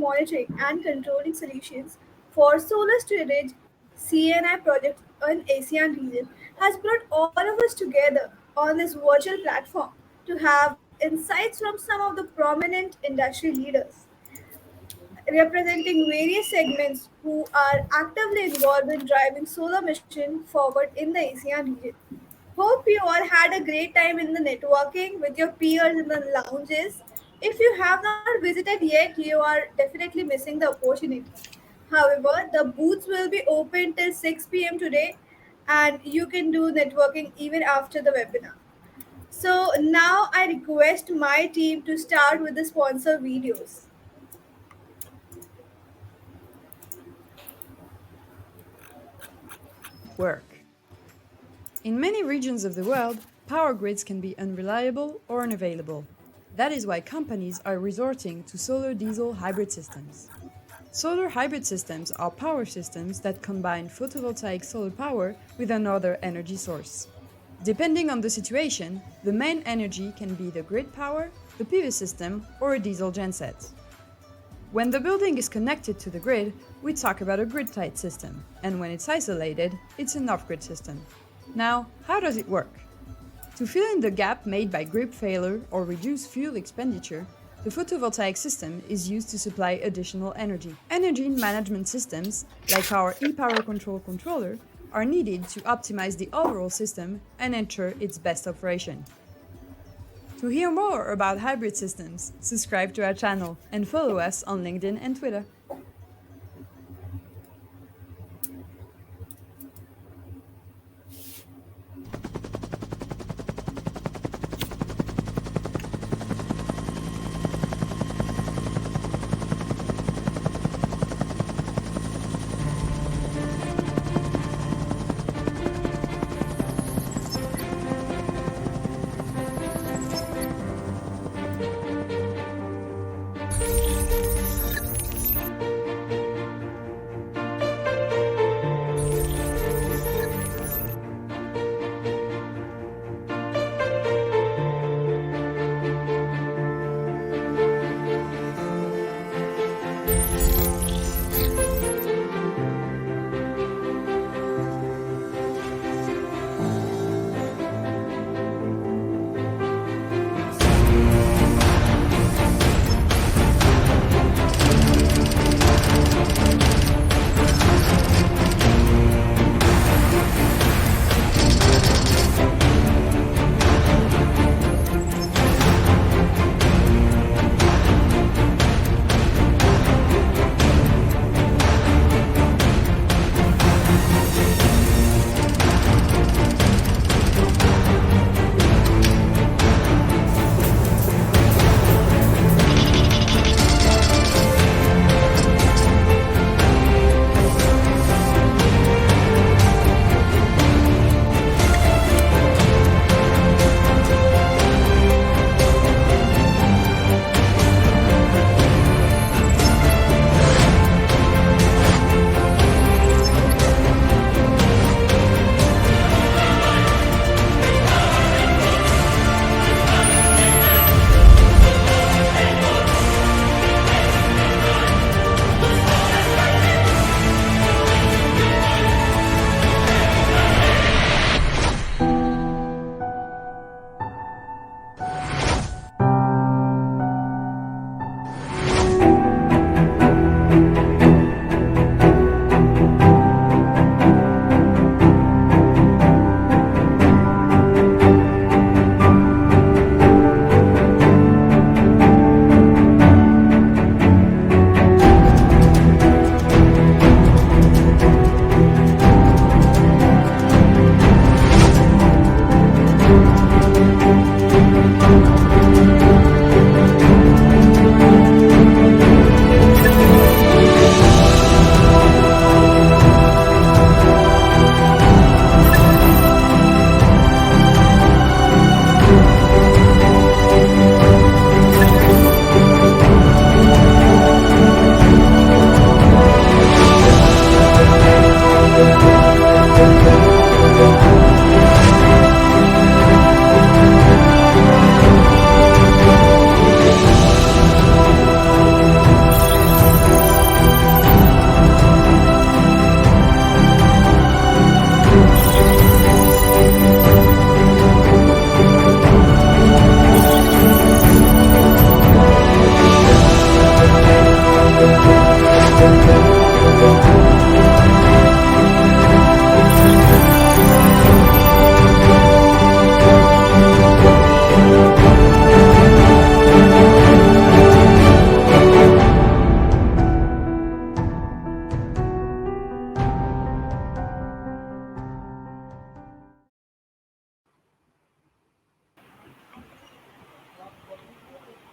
monitoring and controlling solutions for solar storage C&I projects in ASEAN region has brought all of us together on this virtual platform to have insights from some of the prominent industry leaders representing various segments who are actively involved in driving solar mission forward in the ASEAN region. Hope you all had a great time in the networking with your peers in the lounges. If you have not visited yet, you are definitely missing the opportunity. However, the booths will be open till 6 p.m. today and you can do networking even after the webinar. So now I request my team to start with the sponsor videos. Work. In many regions of the world, power grids can be unreliable or unavailable. That is why companies are resorting to solar diesel hybrid systems. Solar hybrid systems are power systems that combine photovoltaic solar power with another energy source. Depending on the situation, the main energy can be the grid power, the PV system, or a diesel genset. When the building is connected to the grid, we talk about a grid-tied system, and when it's isolated, it's an off-grid system. Now, how does it work? To fill in the gap made by grid failure or reduce fuel expenditure, the photovoltaic system is used to supply additional energy. Energy management systems, like our e-power control controller, are needed to optimize the overall system and ensure its best operation. To hear more about hybrid systems, subscribe to our channel and follow us on LinkedIn and Twitter.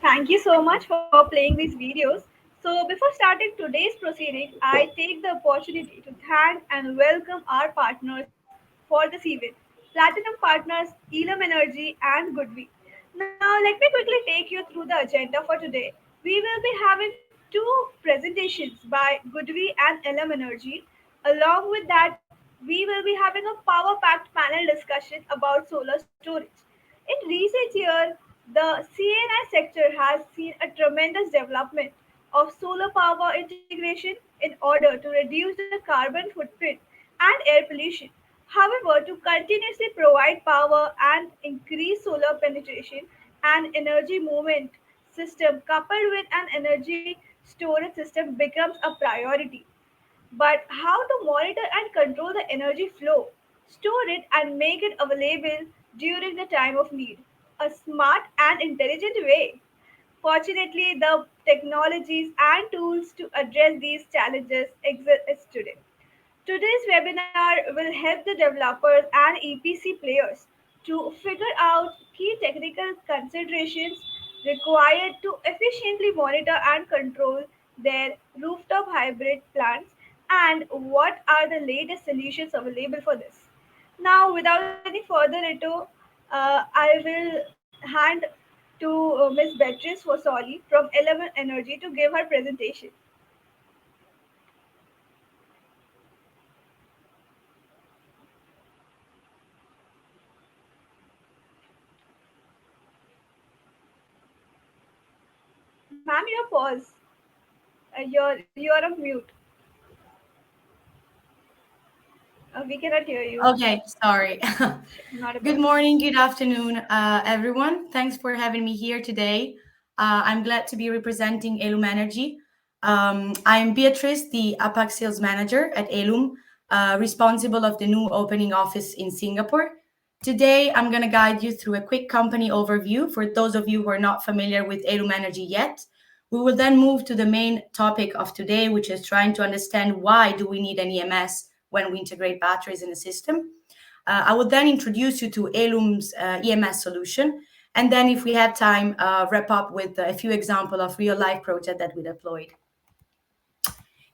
Thank you so much for playing these videos. So, before starting today's proceeding, I take the opportunity to thank and welcome our partners for this event, Platinum Partners, Elum Energy, and Goodwe. Now, let me quickly take you through the agenda for today. We will be having two presentations by Goodwe and Elum Energy. Along with that, we will be having a power packed panel discussion about solar storage. In recent years, the CNI sector has seen a tremendous development of solar power integration in order to reduce the carbon footprint and air pollution. However, to continuously provide power and increase solar penetration, an energy movement system coupled with an energy storage system becomes a priority. But how to monitor and control the energy flow, store it and make it available during the time of need? A smart and intelligent way. Fortunately, the technologies and tools to address these challenges exist today. Today's webinar will help the developers and EPC players to figure out key technical considerations required to efficiently monitor and control their rooftop hybrid plants and what are the latest solutions available for this. Now, without any further ado, I will hand to Ms. Beatrice Fosoli from Elum Energy to give her presentation. Ma'am, your pause. You are on mute. We cannot hear you. Okay, sorry. Not a Good problem. morning, good afternoon, everyone. Thanks for having me here today. I'm glad to be representing Elum Energy. I'm Beatrice, the APAC sales manager at Elum, responsible of the new opening office in Singapore. Today, I'm going to guide you through a quick company overview for those of you who are not familiar with Elum Energy yet. We will then move to the main topic of today, which is trying to understand why do we need an EMS when we integrate batteries in a system. I will then introduce you to Elum's EMS solution, and then if we have time, wrap up with a few examples of real life projects that we deployed.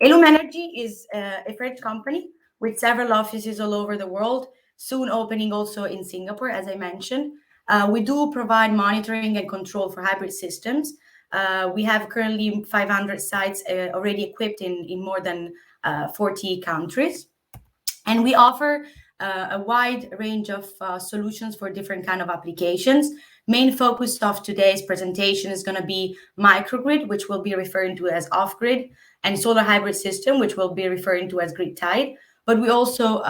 Elum Energy is a French company with several offices all over the world, soon opening also in Singapore, as I mentioned. We do provide monitoring and control for hybrid systems. We have currently 500 sites already equipped in more than 40 countries. And we offer a wide range of solutions for different kind of applications. Main focus of today's presentation is going to be microgrid, which we'll be referring to as off-grid, and solar hybrid system, which we'll be referring to as grid tied. But we also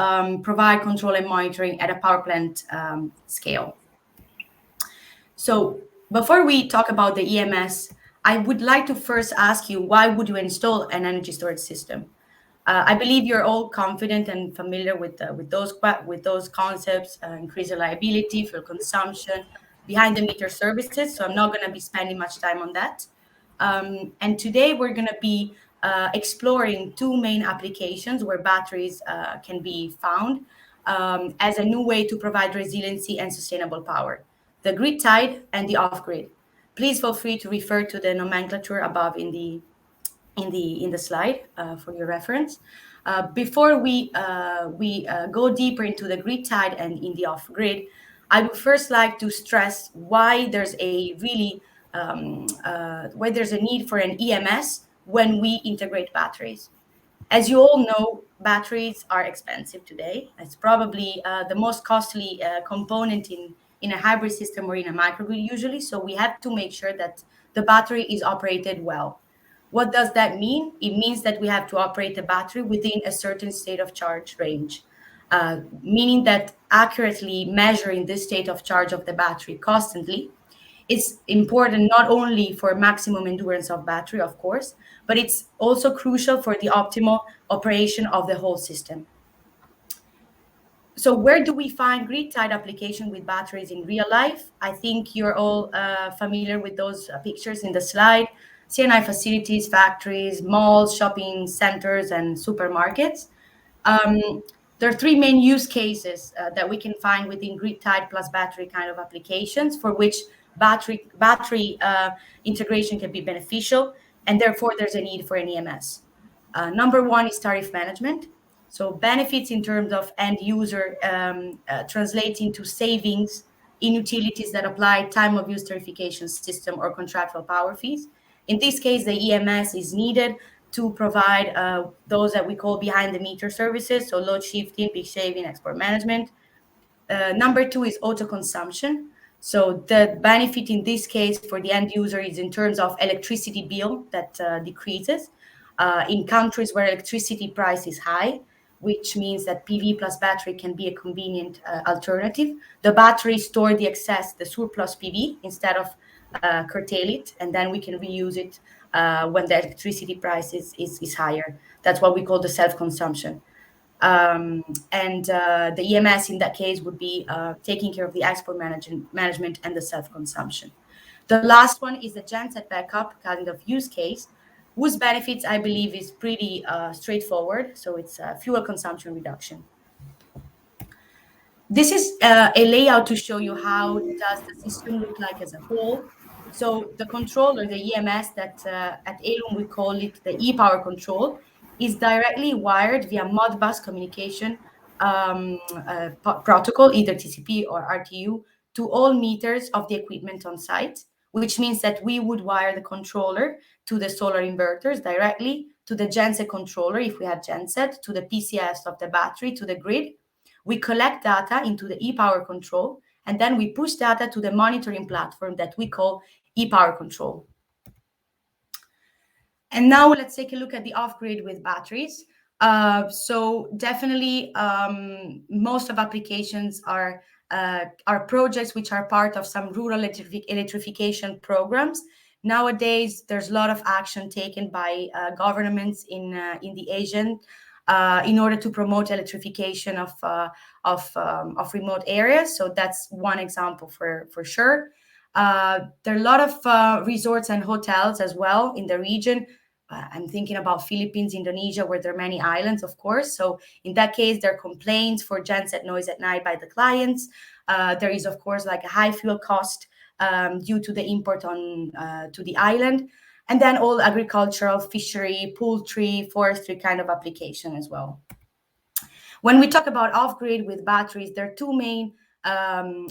provide control and monitoring at a power plant scale. So before we talk about the EMS, I would like to first ask you, why would you install an energy storage system? I believe you're all confident and familiar with those concepts: increase reliability, fuel consumption, behind the meter services. So I'm not going to be spending much time on that. And today we're going to be exploring two main applications where batteries can be found as a new way to provide resiliency and sustainable power: the grid tied and the off grid. Please feel free to refer to the nomenclature above in the slide for your reference. Before we go deeper into the grid tied and in the off grid, I would first like to stress why there's a really why there's a need for an EMS when we integrate batteries. As you all know, batteries are expensive today. It's probably the most costly component in a hybrid system or in a microgrid usually. So we have to make sure that the battery is operated well. What does that mean? It means that we have to operate the battery within a certain state of charge range, meaning that accurately measuring this state of charge of the battery constantly It's important not only for maximum endurance of battery, of course, but it's also crucial for the optimal operation of the whole system. So where do we find grid-tied application with batteries in real life? I think you're all familiar with those pictures in the slide. C&I facilities, factories, malls, shopping centers, and supermarkets. Um, there are three main use cases that we can find within grid-tied plus battery kind of applications for which battery integration can be beneficial, and therefore there's a need for an EMS. Number one is tariff management. So benefits in terms of end user translate into savings in utilities that apply time of use tarification system or contractual power fees. In this case, the EMS is needed to provide those that we call behind the meter services, so load shifting, peak shaving, export management. Number two is auto consumption. So the benefit in this case for the end user is in terms of electricity bill that decreases. In countries where electricity price is high, which means that PV plus battery can be a convenient alternative. The battery store the excess, the surplus PV, instead of curtail it, and then we can reuse it when the electricity price is higher. That's what we call the self-consumption. And the EMS in that case would be taking care of the export management and the self-consumption. The last one is the genset backup kind of use case, whose benefits I believe is pretty straightforward. So it's fuel consumption reduction. This is a layout to show you how does the system look like as a whole. So the controller, the EMS that at Elum we call it the e-power control, is directly wired via Modbus communication protocol, either TCP or RTU, to all meters of the equipment on site, which means that we would wire the controller to the solar inverters directly, to the genset controller, if we have genset, to the PCS of the battery, to the grid. We collect data into the e-power control, and then we push data to the monitoring platform that we call e-power control. And now let's take a look at the off-grid with batteries. So definitely most of applications are projects which are part of some rural electrification programs. Nowadays, there's a lot of action taken by governments in the ASEAN in order to promote electrification of remote areas. So that's one example for sure. There are a lot of resorts and hotels as well in the region. I'm thinking about Philippines, Indonesia, where there are many islands, of course. So in that case, there are complaints for genset noise at night by the clients. There is, of course, like a high fuel cost due to the import on to the island. And then all agricultural, fishery, poultry, forestry kind of application as well. When we talk about off-grid with batteries, there are two main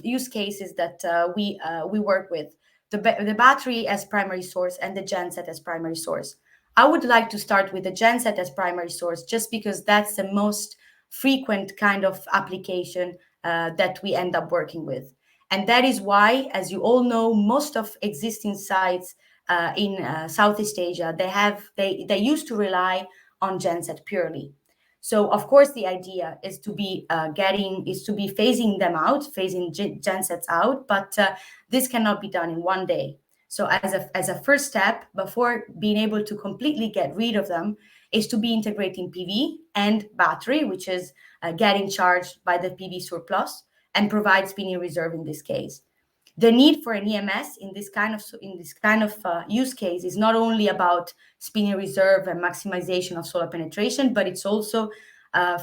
use cases that we work with. The battery as primary source and the genset as primary source. I would like to start with the genset as primary source just because that's the most frequent kind of application that we end up working with. And that is why, as you all know, most of existing sites in Southeast Asia, they used to rely on genset purely. So of course the idea is to be phasing them out, phasing gensets out, but this cannot be done in one day. So as a first step, before being able to completely get rid of them, is to be integrating PV and battery, which is getting charged by the PV surplus and provide spinning reserve in this case. The need for an EMS in this kind of use case is not only about spinning reserve and maximization of solar penetration, but it's also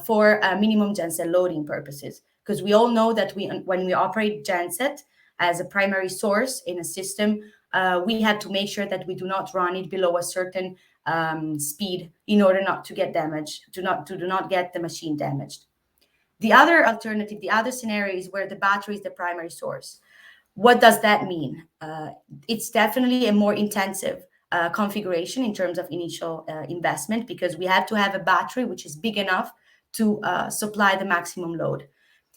for minimum genset loading purposes. Because we all know that when we operate genset as a primary source in a system, we have to make sure that we do not run it below a certain speed in order not to get damaged, do not get the machine damaged. The other alternative, the other scenario is where the battery is the primary source. What does that mean? It's definitely a more intensive configuration in terms of initial investment, because we have to have a battery which is big enough to supply the maximum load.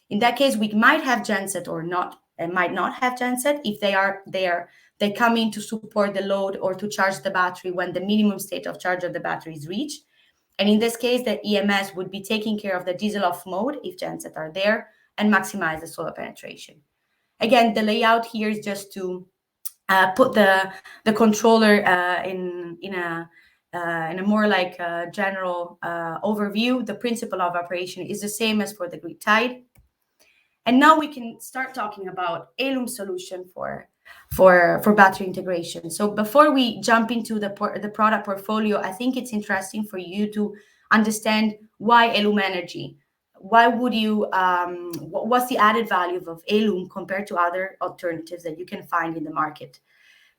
In that case, we might have genset or not, and might not have genset if they come in to support the load or to charge the battery when the minimum state of charge of the battery is reached. And in this case, the EMS would be taking care of the diesel off mode if genset are there and maximize the solar penetration. Again, the layout here is just to put the controller in a more like general overview. The principle of operation is the same as for the grid tied. And now we can start talking about Elum solution for battery integration. So before we jump into the product portfolio, I think it's interesting for you to understand why Elum Energy. Why would you? What's the added value of Elum compared to other alternatives that you can find in the market?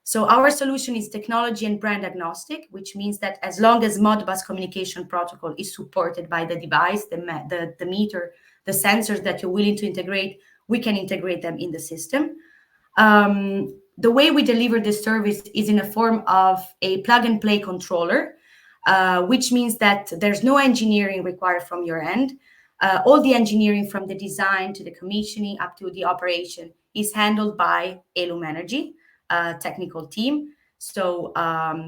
So our solution is technology and brand agnostic, which means that as long as Modbus communication protocol is supported by the device, the meter, the sensors that you're willing to integrate, we can integrate them in the system. The way we deliver this service is in a form of a plug and play controller, which means that there's no engineering required from your end. All the engineering from the design to the commissioning up to the operation is handled by Elum Energy technical team. So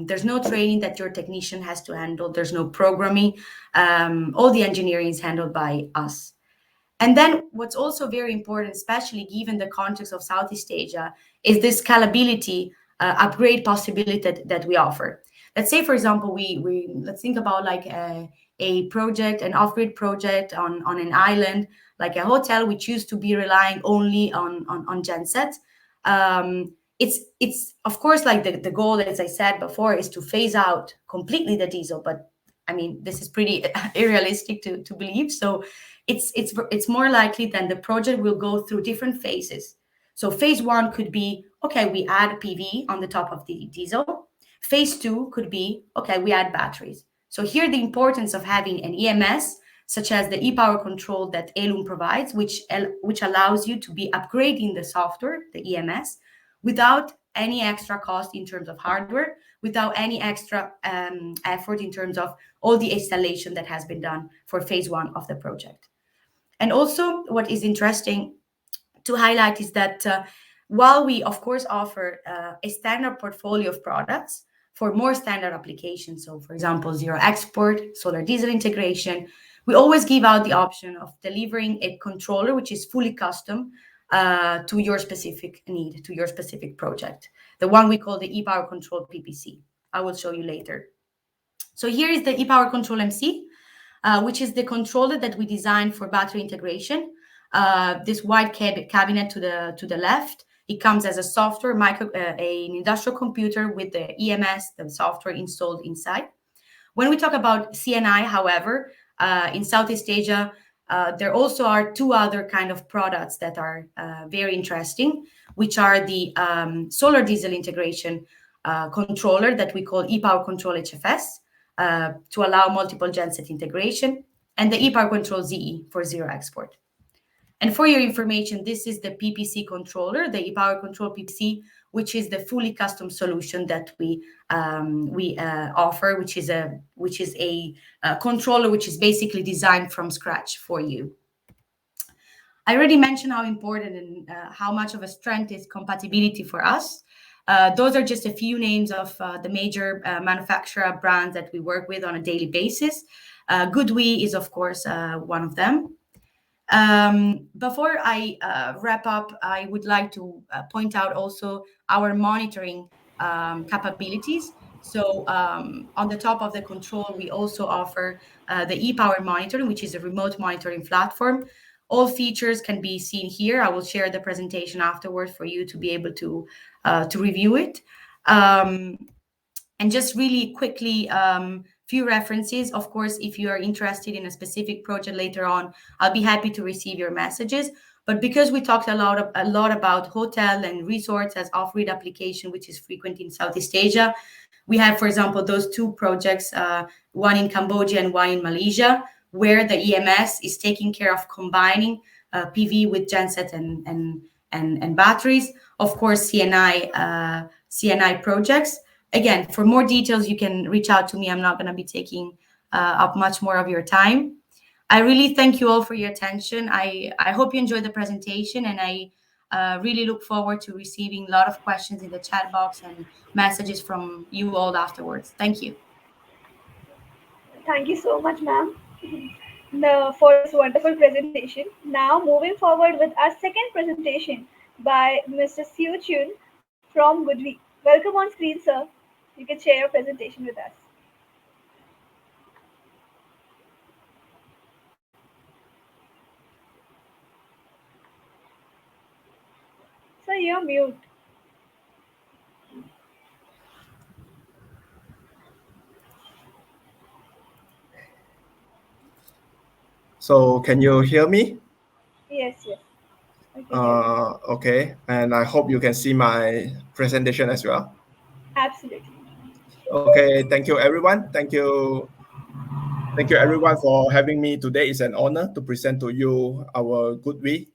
there's no training that your technician has to handle. There's no programming. All the engineering is handled by us. And then what's also very important, especially given the context of Southeast Asia, is this scalability upgrade possibility that we offer. Let's say, for example, let's think about like a project, an off-grid project on an island, like a hotel, which used to be relying only on gensets. It's of course like the goal, as I said before, is to phase out completely the diesel, but I mean this is pretty unrealistic to believe. So it's more likely that the project will go through different phases. So phase one could be, okay, we add PV on the top of the diesel. Phase two could be, okay, we add batteries. So here the importance of having an EMS such as the e-power control that Elum provides, which allows you to be upgrading the software, the EMS, without any extra cost in terms of hardware, without any extra effort in terms of all the installation that has been done for phase one of the project. And also, what is interesting to highlight is that while we, of course, offer a standard portfolio of products for more standard applications, so for example, zero export, solar diesel integration, we always give out the option of delivering a controller which is fully custom to your specific need, to your specific project. The one we call the e-power control PPC. I will show you later. So here is the e-power control MC, which is the controller that we designed for battery integration. This white cabinet to the left, it comes as a software, an industrial computer with the EMS, the software installed inside. When we talk about C&I, however, in Southeast Asia, there also are two other kind of products that are very interesting, which are the solar diesel integration controller that we call e-power control HFS to allow multiple genset integration, and the e-power control ZE for zero export. And for your information, this is the PPC controller, the e-power control PPC, which is the fully custom solution that we offer, which is a controller which is basically designed from scratch for you. I already mentioned how important and how much of a strength is compatibility for us. Those are just a few names of the major manufacturer brands that we work with on a daily basis. GoodWe is, of course, one of them. Before I wrap up, I would like to point out also our monitoring capabilities. So on the top of the control, we also offer the e-power monitoring, which is a remote monitoring platform. All features can be seen here. I will share the presentation afterwards for you to be able to review it. And just really quickly, few references. Of course, if you are interested in a specific project later on, I'll be happy to receive your messages. But because we talked a lot about hotel and resorts as off-grid application, which is frequent in Southeast Asia, we have, for example, those two projects, one in Cambodia and one in Malaysia, where the EMS is taking care of combining PV with genset and batteries. Of course, C&I projects. Again, for more details, you can reach out to me. I'm not going to be taking up much more of your time. I really thank you all for your attention. I hope you enjoyed the presentation, and I really look forward to receiving a lot of questions in the chat box and messages from you all afterwards. Thank you. Thank you so much, ma'am, for this wonderful presentation. Now, moving forward with our second presentation by Mr. Siu Chun from Goodwe. Welcome on screen, sir. You can share your presentation with us. Sir, you're mute. So can you hear me? Yes, yes. I can hear you. Okay, and I hope you can see my presentation as well. Absolutely. Okay, thank you everyone. Thank you everyone for having me today. It's an honor to present to you our Goodwe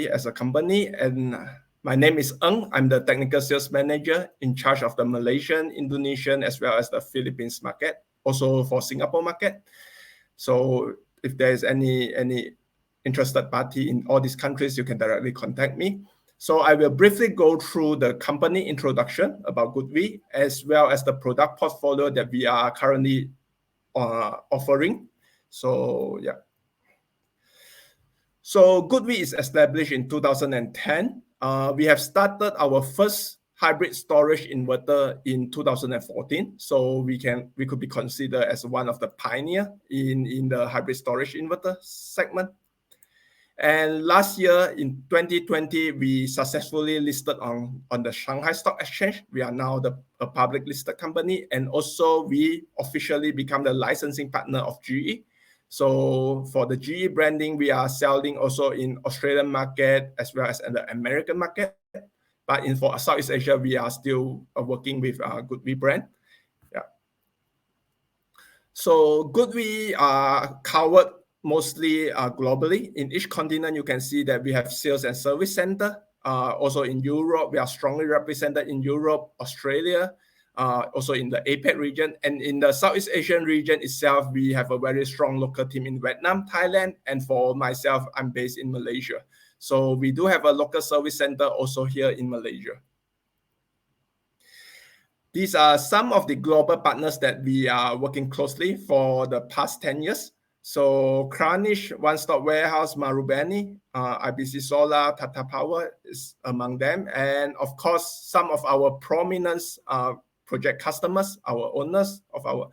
as a company. And my name is Ng. I'm the technical sales manager in charge of the Malaysian, Indonesian, as well as the Philippines market, also for Singapore market. So if there's any interested party in all these countries, you can directly contact me. So I will briefly go through the company introduction about Goodwe, as well as the product portfolio that we are currently offering. So yeah. So Goodwe is established in 2010. We have started our first hybrid storage inverter in 2014. So we could be considered as one of the pioneer in the hybrid storage inverter segment. And last year in 2020, we successfully listed on the Shanghai Stock Exchange. We are now a public listed company, and also we officially become the licensing partner of GE. So for the GE branding, we are selling also in Australian market as well as in the American market. But for Southeast Asia, we are still working with Goodwe brand. Yeah. So Goodwe are covered mostly globally. In each continent, you can see that we have sales and service center. Also in Europe, we are strongly represented in Europe, Australia, also in the APEC region. And in the Southeast Asian region itself, we have a very strong local team in Vietnam, Thailand, and for myself, I'm based in Malaysia. So we do have a local service center also here in Malaysia. These are some of the global partners that we are working closely for the past 10 years. So Kranish, One Stop Warehouse, Marubeni, IBC Solar, Tata Power is among them. And of course, some of our prominent project customers, our owners of our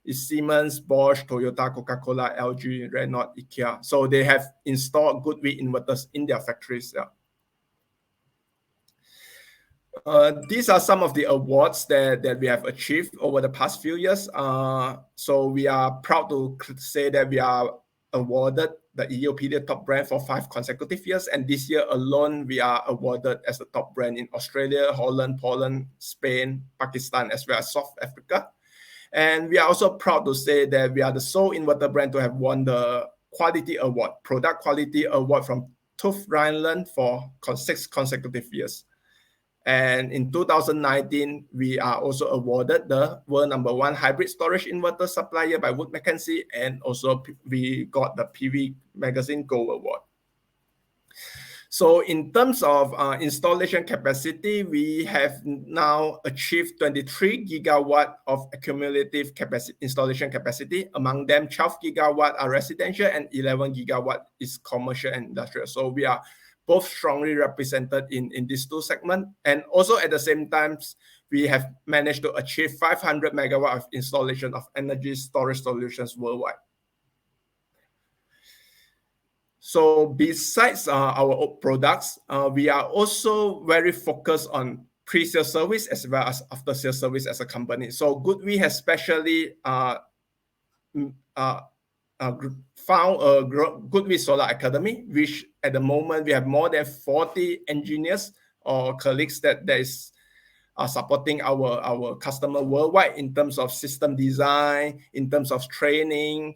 is Siemens, Bosch, Toyota, Coca-Cola, LG, Renault, IKEA. So they have installed Goodwe inverters in their factories. Yeah. These are some of the awards that we have achieved over the past few years. So we are proud to say that we are awarded the EOPD top brand for 5 consecutive years. And this year alone, we are awarded as the top brand in Australia, Holland, Poland, Spain, Pakistan, as well as South Africa. And we are also proud to say that we are the sole inverter brand to have won the quality award, product quality award from TÜV Rheinland for 6 consecutive years. And in 2019, we are also awarded the world #1 hybrid storage inverter supplier by Wood Mackenzie, and also we got the PV Magazine Gold Award. So in terms of installation capacity, we have now achieved 23 gigawatt of accumulative installation capacity. Among them, 12 gigawatt are residential and 11 gigawatt is commercial and industrial. So we are both strongly represented in these two segments. And also at the same time, we have managed to achieve 500 megawatt of installation of energy storage solutions worldwide. So besides our products, we are also very focused on pre-sale service as well as after-sale service as a company. So Goodwe has specially found a Goodwe Solar Academy, which at the moment we have more than 40 engineers or colleagues that is supporting our customer worldwide in terms of system design, in terms of training,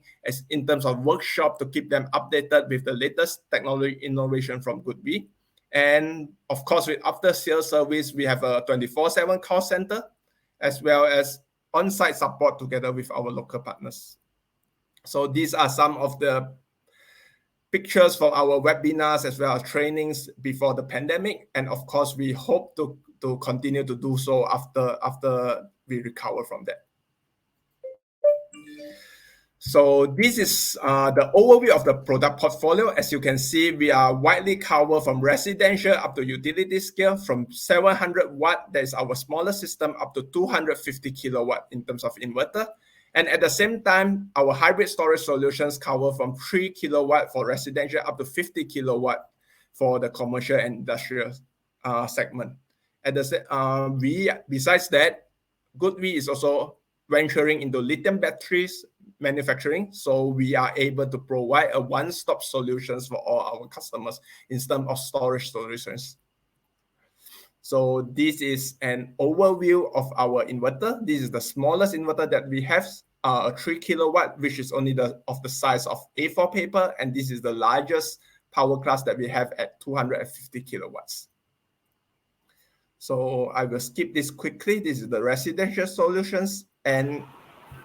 in terms of workshop to keep them updated with the latest technology innovation from Goodwe. And of course, with after-sales service, we have a 24/7 call center, as well as on-site support together with our local partners. So these are some of the pictures from our webinars as well as trainings before the pandemic. And of course, we hope to continue to do so after we recover from that. So this is the overview of the product portfolio. As you can see, we are widely covered from residential up to utility scale, from 700 watt, that is our smallest system, up to 250 kilowatt in terms of inverter. And at the same time, our hybrid storage solutions cover from 3 kilowatt for residential up to 50 kilowatt for the commercial and industrial segment. Besides that, GoodWe is also venturing into lithium batteries manufacturing, so we are able to provide a one-stop solutions for all our customers in terms of storage solutions. So this is an overview of our inverter. This is the smallest inverter that we have, a 3 kilowatt, which is only of the size of A4 paper, and this is the largest power class that we have at 250 kilowatts. So I will skip this quickly. This is the residential solutions, and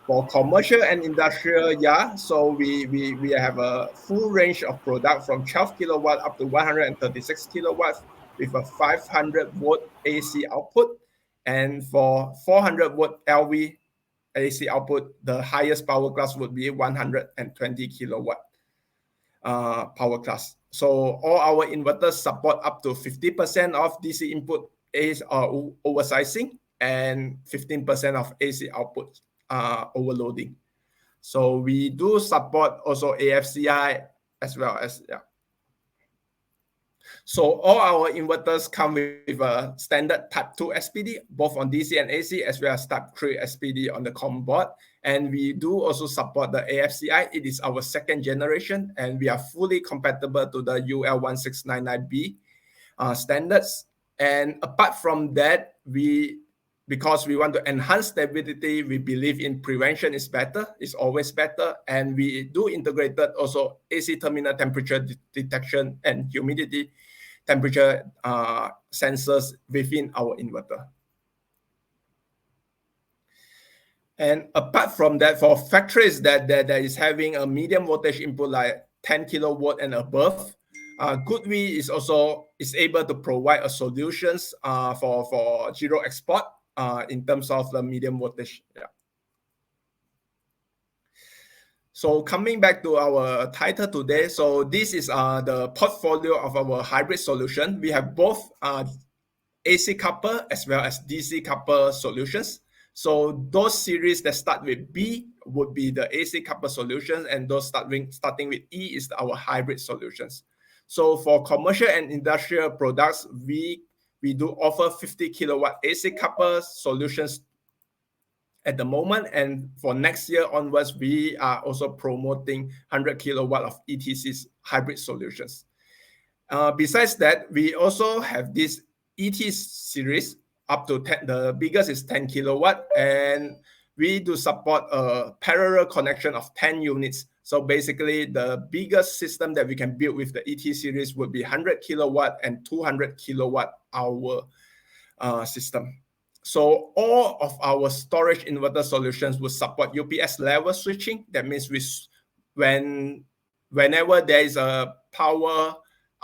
for commercial and industrial, so we have a full range of product from 12 kilowatt up to 136 kilowatts with a 500 volt AC output. And for 400 volt LV AC output, the highest power class would be 120 kilowatt power class. So all our inverters support up to 50% of DC input oversizing and 15% of AC output overloading. So we do support also AFCI as well as, So all our inverters come with a standard Type 2 SPD, both on DC and AC, as well as Type 3 SPD on the COM board. And we do also support the AFCI. It is our second generation, and we are fully compatible to the UL1699B standards. And apart from that, because we want to enhance stability, we believe in prevention is better, is always better. And we do integrated also AC terminal temperature detection and humidity temperature sensors within our inverter. And apart from that, for factories that is having a medium voltage input like 10 kilowatt and above, GoodWe is able to provide a solutions for zero export in terms of the medium voltage. So coming back to our title today, so this is the portfolio of our hybrid solution. We have both AC couple as well as DC couple solutions. So those series that start with B would be the AC couple solutions, and those starting with E is our hybrid solutions. So for commercial and industrial products, we do offer 50 kilowatt AC couple solutions at the moment, and for next year onwards, we are also promoting 100 kilowatt of ETC's hybrid solutions. Besides that, we also have this ET series up to 10, the biggest is 10 kilowatt, and we do support a parallel connection of 10 units. So basically, the biggest system that we can build with the ET series would be 100 kilowatt and 200 kilowatt hour system. So all of our storage inverter solutions will support UPS level switching. That means whenever there is a power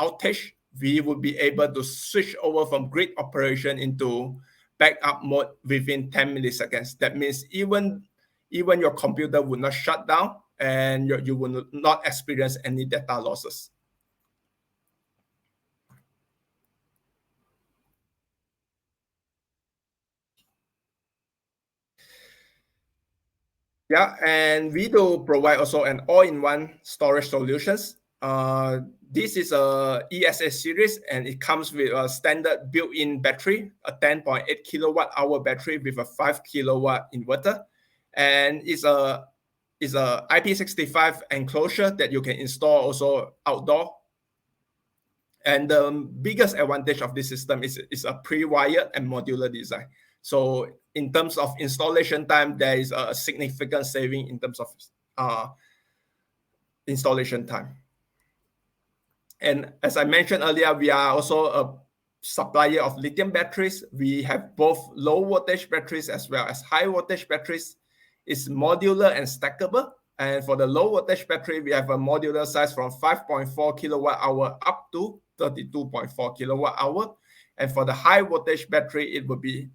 outage, we will be able to switch over from grid operation into backup mode within 10 milliseconds. That means even your computer will not shut down, and you will not experience any data losses. And we do provide also an all-in-one storage solutions. This is a ESS series, and it comes with a standard built-in battery, a 10.8 kilowatt hour battery with a 5 kilowatt inverter, and it's a IP65 enclosure that you can install also outdoor. And the biggest advantage of this system is a pre-wired and modular design. So in terms of installation time, there is a significant saving in terms of installation time. And as I mentioned earlier, we are also a supplier of lithium batteries. We have both low voltage batteries as well as high voltage batteries. It's modular and stackable. And for the low voltage battery, we have a modular size from 5.4 kilowatt hour up to 32.4 kilowatt hour. And for the high voltage battery, it would be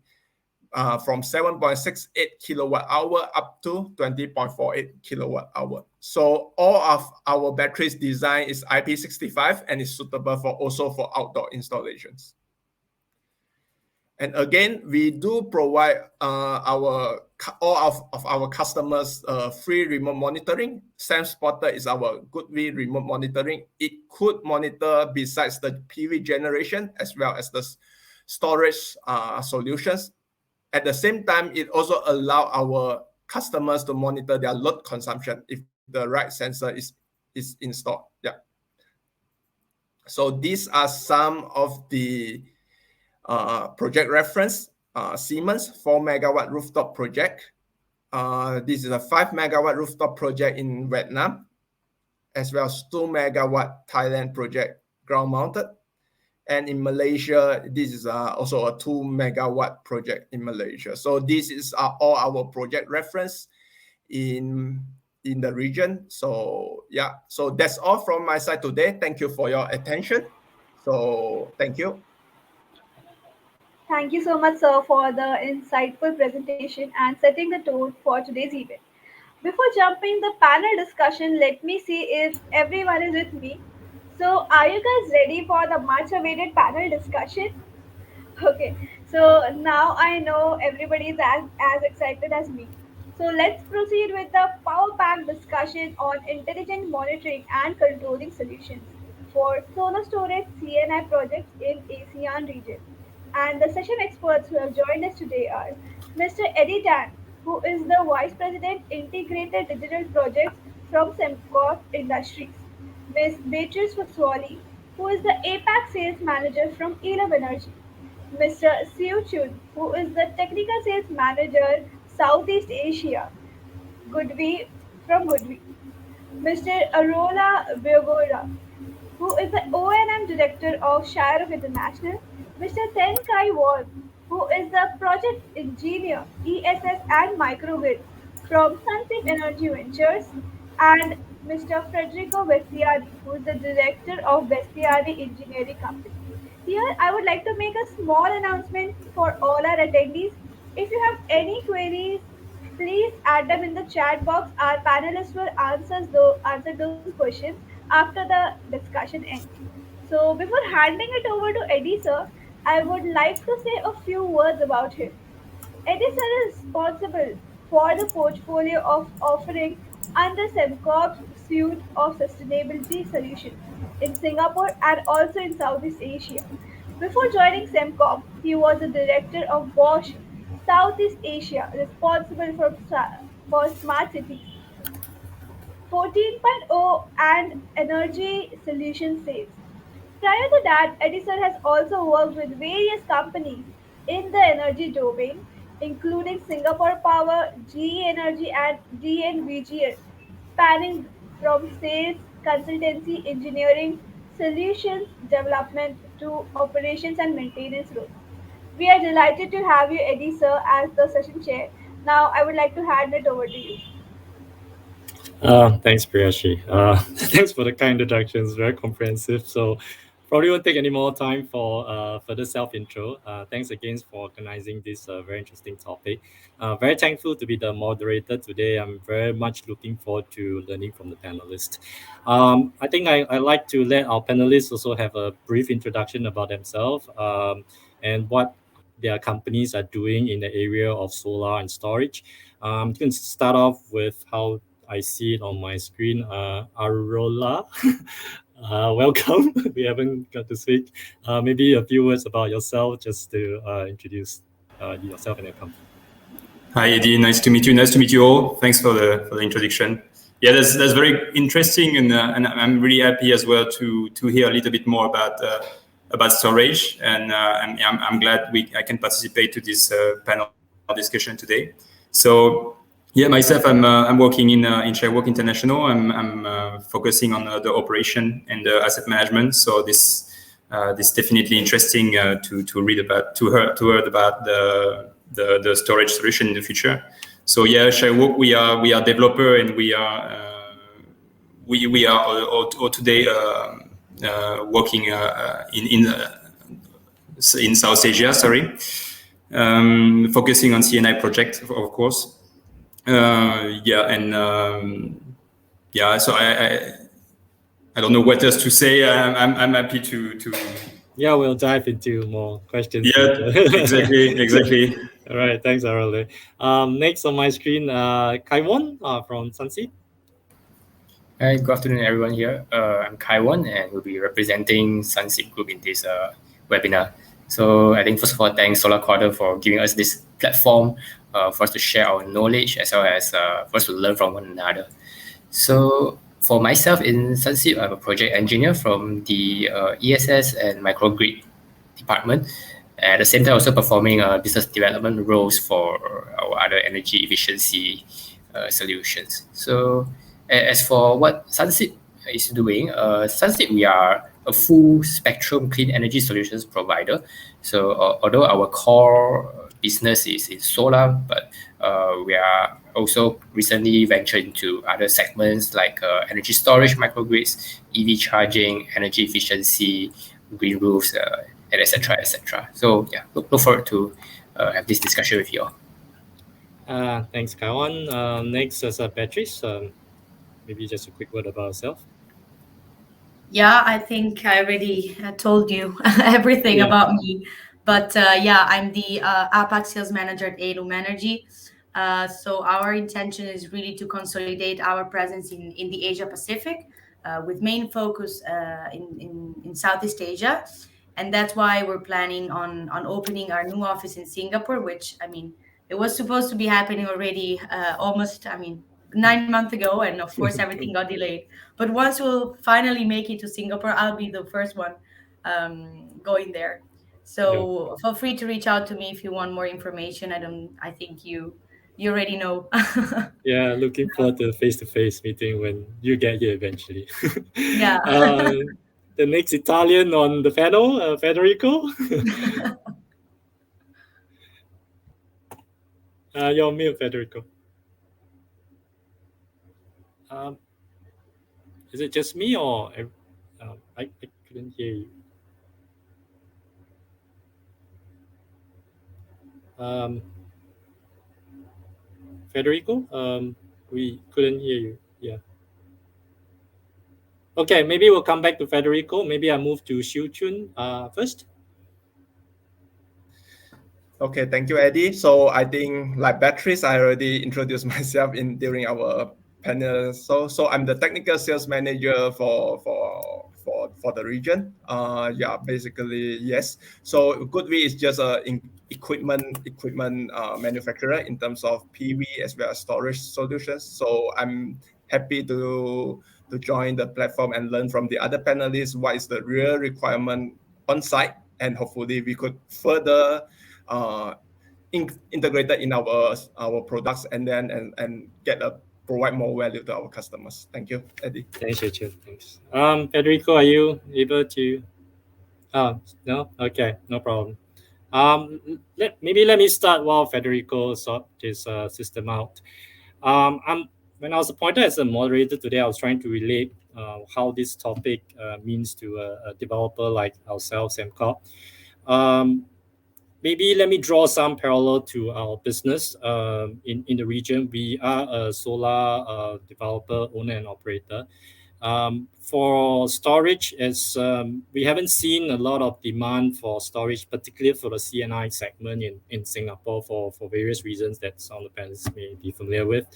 from 7.68 kilowatt hour up to 20.48 kilowatt hour. So all of our batteries design is IP65 and is suitable also for outdoor installations. And again, we do provide all of our customers free remote monitoring. SamSpotter is our GoodV remote monitoring. It could monitor besides the PV generation as well as the storage solutions. At the same time, it also allows our customers to monitor their load consumption if the right sensor is installed. Yeah. So these are some of the project reference. Siemens 4 megawatt rooftop project. This is a 5 megawatt rooftop project in Vietnam, as well as 2 megawatt Thailand project ground mounted. And in Malaysia, this is also a 2 megawatt project in Malaysia. So this is all our project reference in the region. So yeah, so that's all from my side today. Thank you for your attention. So thank you. Thank you so much, sir, for the insightful presentation and setting the tone for today's event. Before jumping the panel discussion, let me see if everyone is with me. So, are you guys ready for the much awaited panel discussion? Okay, so now I know everybody is as excited as me. So let's proceed with the power pack discussion on intelligent monitoring and controlling solutions for solar storage C&I projects in ASEAN region. And the session experts who have joined us today are Mr. Eddie Tan, who is the Vice President Integrated Digital Projects from Semcor Industries, Ms. Beatrice Faswali, who is the APAC Sales Manager from Elum Energy, Mr. Siu Chun, who is the Technical Sales Manager, Southeast Asia, Goodwe from Goodwe, Mr. Arola Begoda, who is the O&M Director of Shire of International, Mr. Ten Kai Wall, who is the Project Engineer, ESS and Microgrid from Sunset Energy Ventures, and Mr. Federico Vestiari, who is the Director of Vestiari Engineering Company. Here, I would like to make a small announcement for all our attendees. If you have any queries, please add them in the chat box. Our panelists will answer those questions after the discussion ends. So, before handing it over to Eddie sir, I would like to say a few words about him. Edison is responsible for the portfolio of offering under Semcorp's suite of sustainability solutions in Singapore and also in Southeast Asia. Before joining Semcorp, he was the director of Bosch Southeast Asia, responsible for smart cities, 14.0 and energy solution sales. Prior to that, Edison has also worked with various companies in the energy domain, including Singapore Power, GE Energy, and DNVGL, spanning from sales, consultancy, engineering, solutions development to operations and maintenance roles. We are delighted to have you, Eddie, sir, as the session chair. Now, I would like to hand it over to you. Thanks, Priyashi. Thanks for the kind introductions, very comprehensive. So probably won't take any more time for further self-intro. Thanks again for organizing this very interesting topic. Very thankful to be the moderator today. I'm very much looking forward to learning from the panelists. I think I like to let our panelists also have a brief introduction about themselves and what their companies are doing in the area of solar and storage. I'm going to start off with how I see it on my screen. Arola, welcome. We haven't got to speak. Maybe a few words about yourself just to introduce yourself and your company. Hi, Eddie. Nice to meet you. Nice to meet you all. Thanks for the introduction. Yeah, that's very interesting, and I'm really happy as well to hear a little bit more about storage, and I'm glad I can participate to this panel discussion today. So. Yeah, myself, I'm working in ShareWork International. I'm focusing on the operation and the asset management. So this definitely interesting to read about, to hear about the storage solution in the future. So yeah, ShareWork, we are developer, and we are all today working in South Asia. Sorry. focusing on C&I projects, of course. Yeah, and yeah, so I don't know what else to say. I'm happy to. Yeah, we'll dive into more questions Yeah, later. exactly. All right, thanks, Arole. Next on my screen, Kaiwon from Sunseed. Hi, good afternoon, everyone here. I'm Kaiwon, and we'll be representing Sunseed Group in this webinar. So I think first of all, thanks Solar Quarter for giving us this platform for us to share our knowledge as well as for us to learn from one another. So for myself in Sunseed, I'm a project engineer from the ESS and microgrid department. At the same time, also performing business development roles for our other energy efficiency solutions. So as for what Sunseed is doing, Sunseed, we are a full spectrum clean energy solutions provider. So although our core business is in solar, but we are also recently ventured into other segments like energy storage, microgrids, EV charging, energy efficiency, green roofs, and etc. etc. So yeah, look forward to have this discussion with you all. Thanks, Kaiwon. Next is Beatrice. Maybe just a quick word about yourself. Yeah, I think I already told you everything about me. But yeah, I'm the APAC sales manager at Elum Energy. So our intention is really to consolidate our presence in the Asia Pacific, with main focus in Southeast Asia. And that's why we're planning on opening our new office in Singapore, which, I mean, it was supposed to be happening already almost, I mean, 9 months ago. And of course, everything got delayed. But once we'll finally make it to Singapore, I'll be the first one going there. So feel free to reach out to me if you want more information. I think you already know. Yeah, looking forward to a face-to-face meeting when you get here eventually. Yeah. The next Italian on the panel, Federico. You're on mute, Federico. Is it just me or I couldn't hear you? Federico, we couldn't hear you. Yeah. Okay, maybe we'll come back to Federico. Maybe I move to Xiu Chun first. Okay, thank you, Eddie. So I think, like Beatrice, I already introduced myself during our panel. So I'm the technical sales manager for the region. Yeah, basically yes. So GoodWe is just a equipment manufacturer in terms of PV as well as storage solutions. So I'm happy to join the platform and learn from the other panelists what is the real requirement on site, and hopefully we could further integrated in our products and then provide more value to our customers. Thank you, Eddie. Thanks, Richard. Thanks. Federico, are you able to? No. Okay, no problem. Let me start while Federico sort his system out. When I was appointed as a moderator today, I was trying to relate how this topic means to a developer like ourselves, MCOP. Maybe let me draw some parallel to our business in the region. We are a solar developer, owner, and operator. For storage, as we haven't seen a lot of demand for storage, particularly for the C&I segment in Singapore for various reasons that some of the panelists may be familiar with.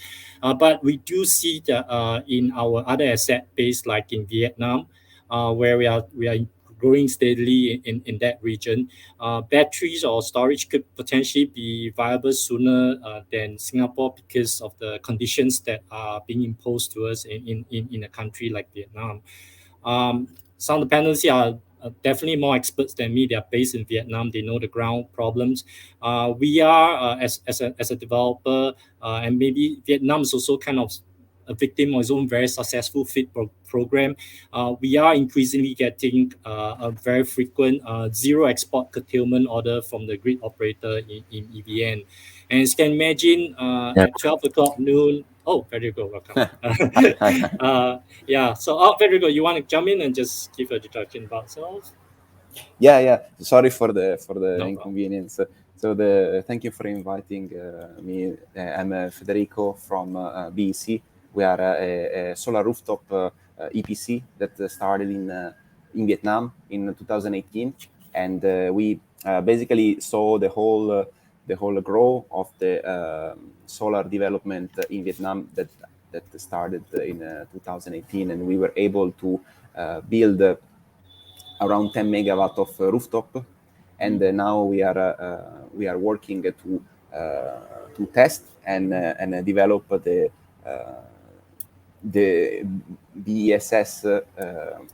But we do see that in our other asset base, like in Vietnam, where we are growing steadily in that region. Batteries or storage could potentially be viable sooner than Singapore because of the conditions that are being imposed to us in a country like Vietnam. Some of the panelists here are definitely more experts than me. They are based in Vietnam. They know the ground problems. We are, as a developer, and maybe Vietnam is also kind of a victim of its own very successful FIT program. We are increasingly getting a very frequent zero export curtailment order from the grid operator in EVN. And as you can imagine, at 12 o'clock noon, Federico, welcome. Yeah, so Federico, you want to jump in and just give a introduction about yourself? Yeah. Sorry for the No inconvenience. Thank you for inviting me. I'm Federico from BEC. We are a solar rooftop EPC that started in Vietnam in 2018, and we basically saw the whole growth of the solar development in Vietnam that started in 2018, and we were able to build around 10 megawatt of rooftop, and now we are working to test and develop the BESS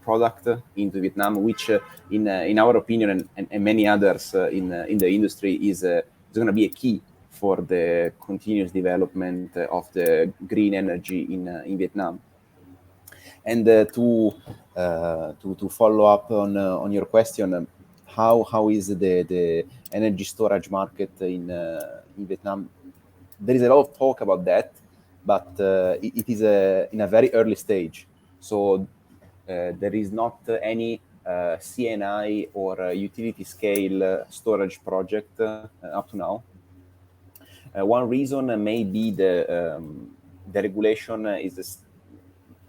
product into Vietnam, which in our opinion and many others in the industry is going to be a key for the continuous development of the green energy in Vietnam. And to follow up on your question, how is the energy storage market in Vietnam? There is a lot of talk about that, but it is in a very early stage. So there is not any C&I or utility scale storage project up to now. One reason may be the regulation is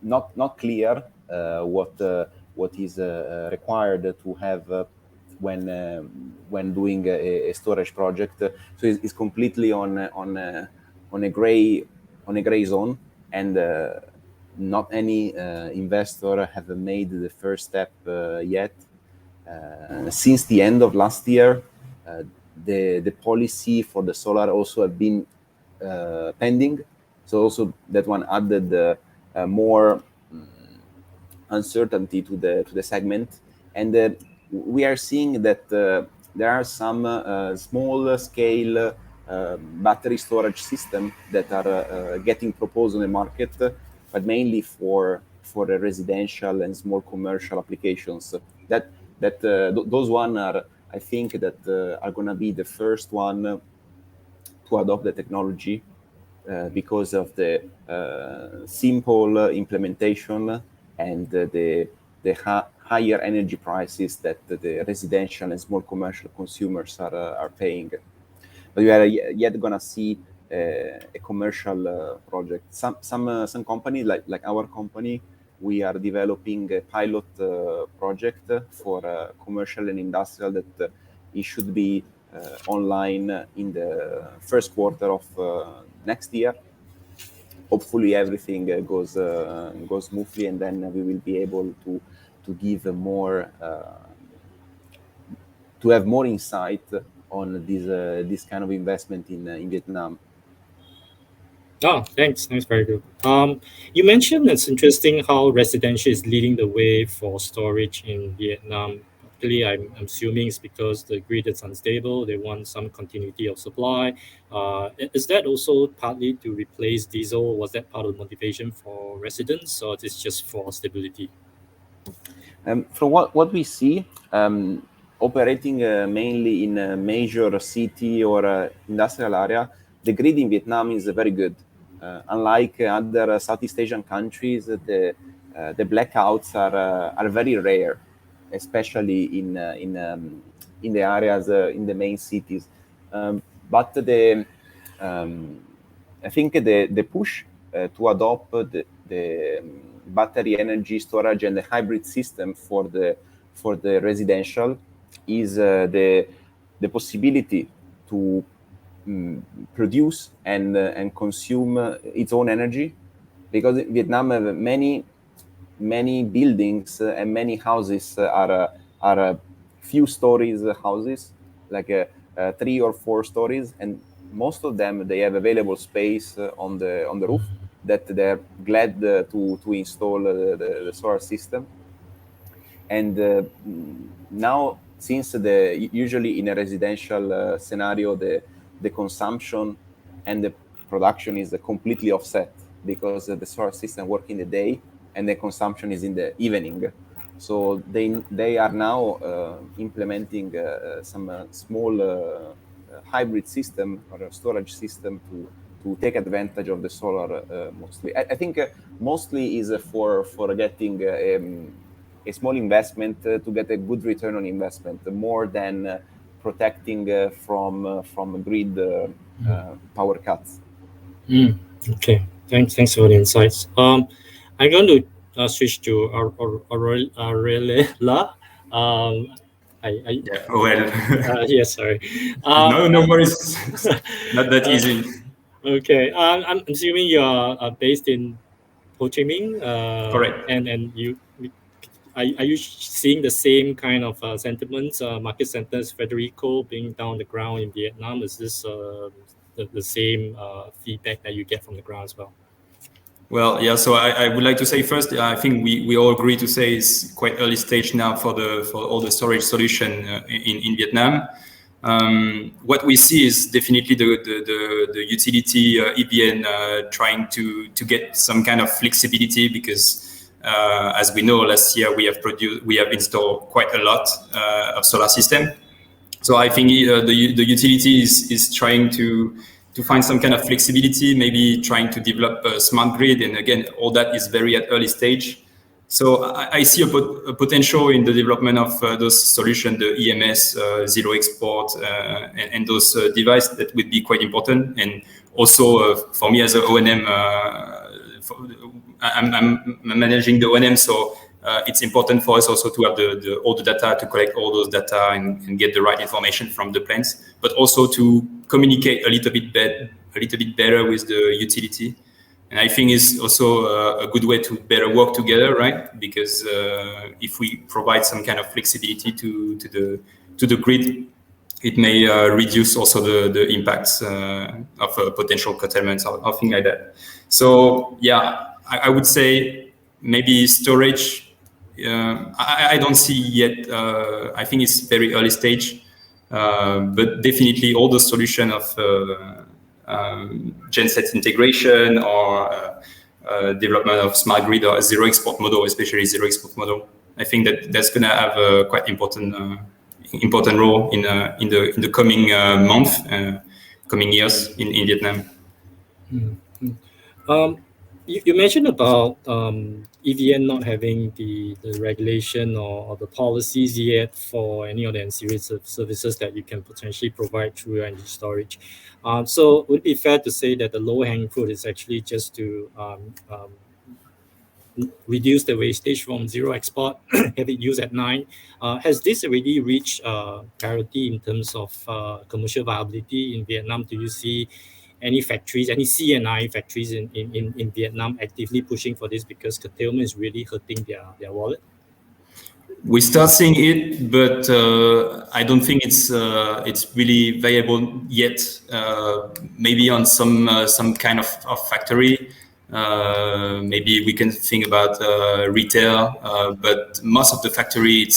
not clear what is required to have when doing a storage project. So it's completely on a gray zone, and not any investor have made the first step yet. Since the end of last year, the policy for the solar also have been pending. So also that one added more uncertainty to the segment, and we are seeing that there are some small scale battery storage system that are getting proposed on the market, but mainly for the residential and small commercial applications. Those one are, I think, that are going to be the first one to adopt the technology because of the simple implementation and the higher energy prices that the residential and small commercial consumers are paying. But we are yet gonna see a commercial project. Some companies like our company, we are developing a pilot project for commercial and industrial that it should be online in the first quarter of next year. Hopefully everything goes smoothly, and then we will be able to give more to have more insight on this kind of investment in Vietnam. Oh, thanks. Thanks, very good. You mentioned it's interesting how residential is leading the way for storage in Vietnam. Particularly, I'm assuming it's because the grid is unstable. They want some continuity of supply. Is that also partly to replace diesel? Was that part of the motivation for residents, or is it just for stability? From what we see, operating mainly in a major city or industrial area, the grid in Vietnam is very good. Unlike other Southeast Asian countries, the blackouts are very rare, especially in the areas in the main cities. But I think the push to adopt the battery energy storage and the hybrid system for the residential is the possibility to produce and consume its own energy, because Vietnam have many buildings and many houses are few stories houses, like 3 or 4 stories, and most of them they have available space on the roof that they're glad to install the solar system. And now, since usually in a residential scenario, the consumption and the production is completely offset, because the solar system works in the day and the consumption is in the evening. So they are now implementing some small hybrid system or a storage system to take advantage of the solar mostly. I think mostly is for getting a small investment to get a good return on investment, more than protecting from grid power cuts. Okay, thanks for the insights. I'm going to switch to Aurelia. Yeah, well, yes, sorry. no worries. Not that easy. Okay, I'm assuming you are based in Ho Chi Minh, Correct. and you are you seeing the same kind of sentiments, market centers, Federico being down the ground in Vietnam? Is this the same feedback that you get from the ground as well? Well, yeah. So I would like to say first, I think we all agree to say it's quite early stage now for all the storage solution in Vietnam. What we see is definitely the utility EVN trying to get some kind of flexibility because as we know, last year we have installed quite a lot of solar system. So I think the utility is trying to find some kind of flexibility, maybe trying to develop a smart grid, and again, all that is very at early stage. So I see a potential in the development of those solutions, the EMS, zero export, and those devices that would be quite important. And also for me as an O&M, I'm managing the O&M, so it's important for us also to have all the data, to collect all those data and get the right information from the plants, but also to communicate a little bit better with the utility. And I think it's also a good way to better work together, right? Because if we provide some kind of flexibility to the grid, it may reduce also the impacts of potential curtailments or things like that. So yeah, I would say maybe storage. I don't see yet. I think it's very early stage, but definitely all the solution of genset integration or development of smart grid or zero export model, especially zero export model. I think that's going to have a quite important role in the coming coming years in Vietnam. You mentioned about EVN not having the regulation or the policies yet for any of the ancillary services that you can potentially provide through your energy storage. So would it be fair to say that the low-hanging fruit is actually just to reduce the wastage from zero export, have it used at night? Has this already reached parity in terms of commercial viability in Vietnam? Do you see any factories, any C&I factories in Vietnam actively pushing for this because curtailment is really hurting their wallet? We start seeing it, but I don't think it's really viable yet. Maybe on some kind of factory. Maybe we can think about retail, but most of the factory it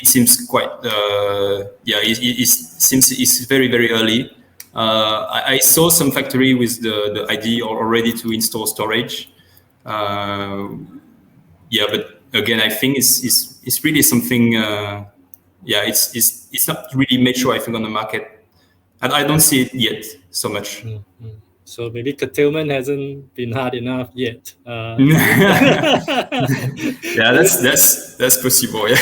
seems quite it seems it's very, very early. I saw some factory with the idea already to install storage. But again, I think it's really something. It's not really mature, I think, on the market, and I don't see it yet so much. Mm-hmm. So maybe curtailment hasn't been hard enough yet. Yeah, that's possible. Yeah.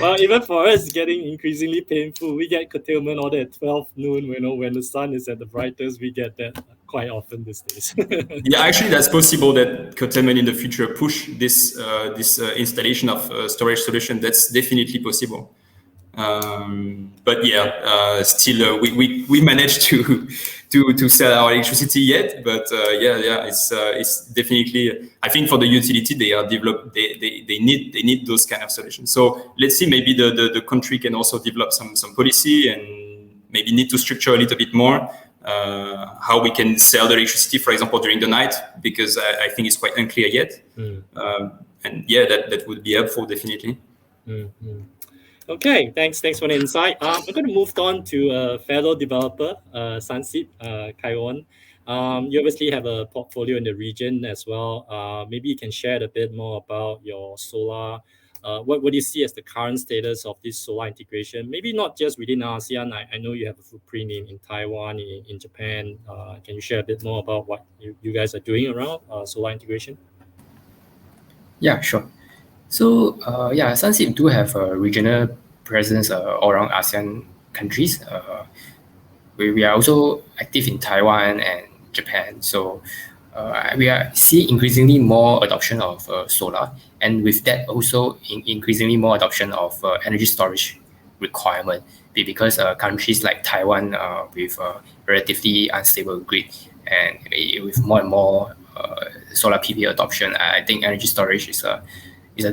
Well, even for us, it's getting increasingly painful. We get curtailment order at 12 noon. When the sun is at the brightest, we get that quite often these days. Yeah, actually, that's possible that curtailment in the future push this installation of storage solution. That's definitely possible. But yeah, still we managed to sell our electricity yet. But it's definitely. I think for the utility, they need those kind of solutions. So let's see. Maybe the country can also develop some policy and maybe need to structure a little bit more how we can sell the electricity, for example, during the night, because I think it's quite unclear yet. And yeah, that would be helpful definitely. Mm-hmm. Okay, thanks for the insight. I'm going to move on to a fellow developer, Sansip, Kaiwan. You obviously have a portfolio in the region as well. Maybe you can share a bit more about your solar. What do you see as the current status of this solar integration? Maybe not just within ASEAN. I know you have a footprint in Taiwan, in Japan. Can you share a bit more about what you guys are doing around solar integration? Yeah, sure. So Sunsip do have a regional presence all around ASEAN countries. We are also active in Taiwan and Japan. So we are seeing increasingly more adoption of solar, and with that also increasingly more adoption of energy storage requirement. Because countries like Taiwan with relatively unstable grid and with more and more solar PV adoption, I think energy storage is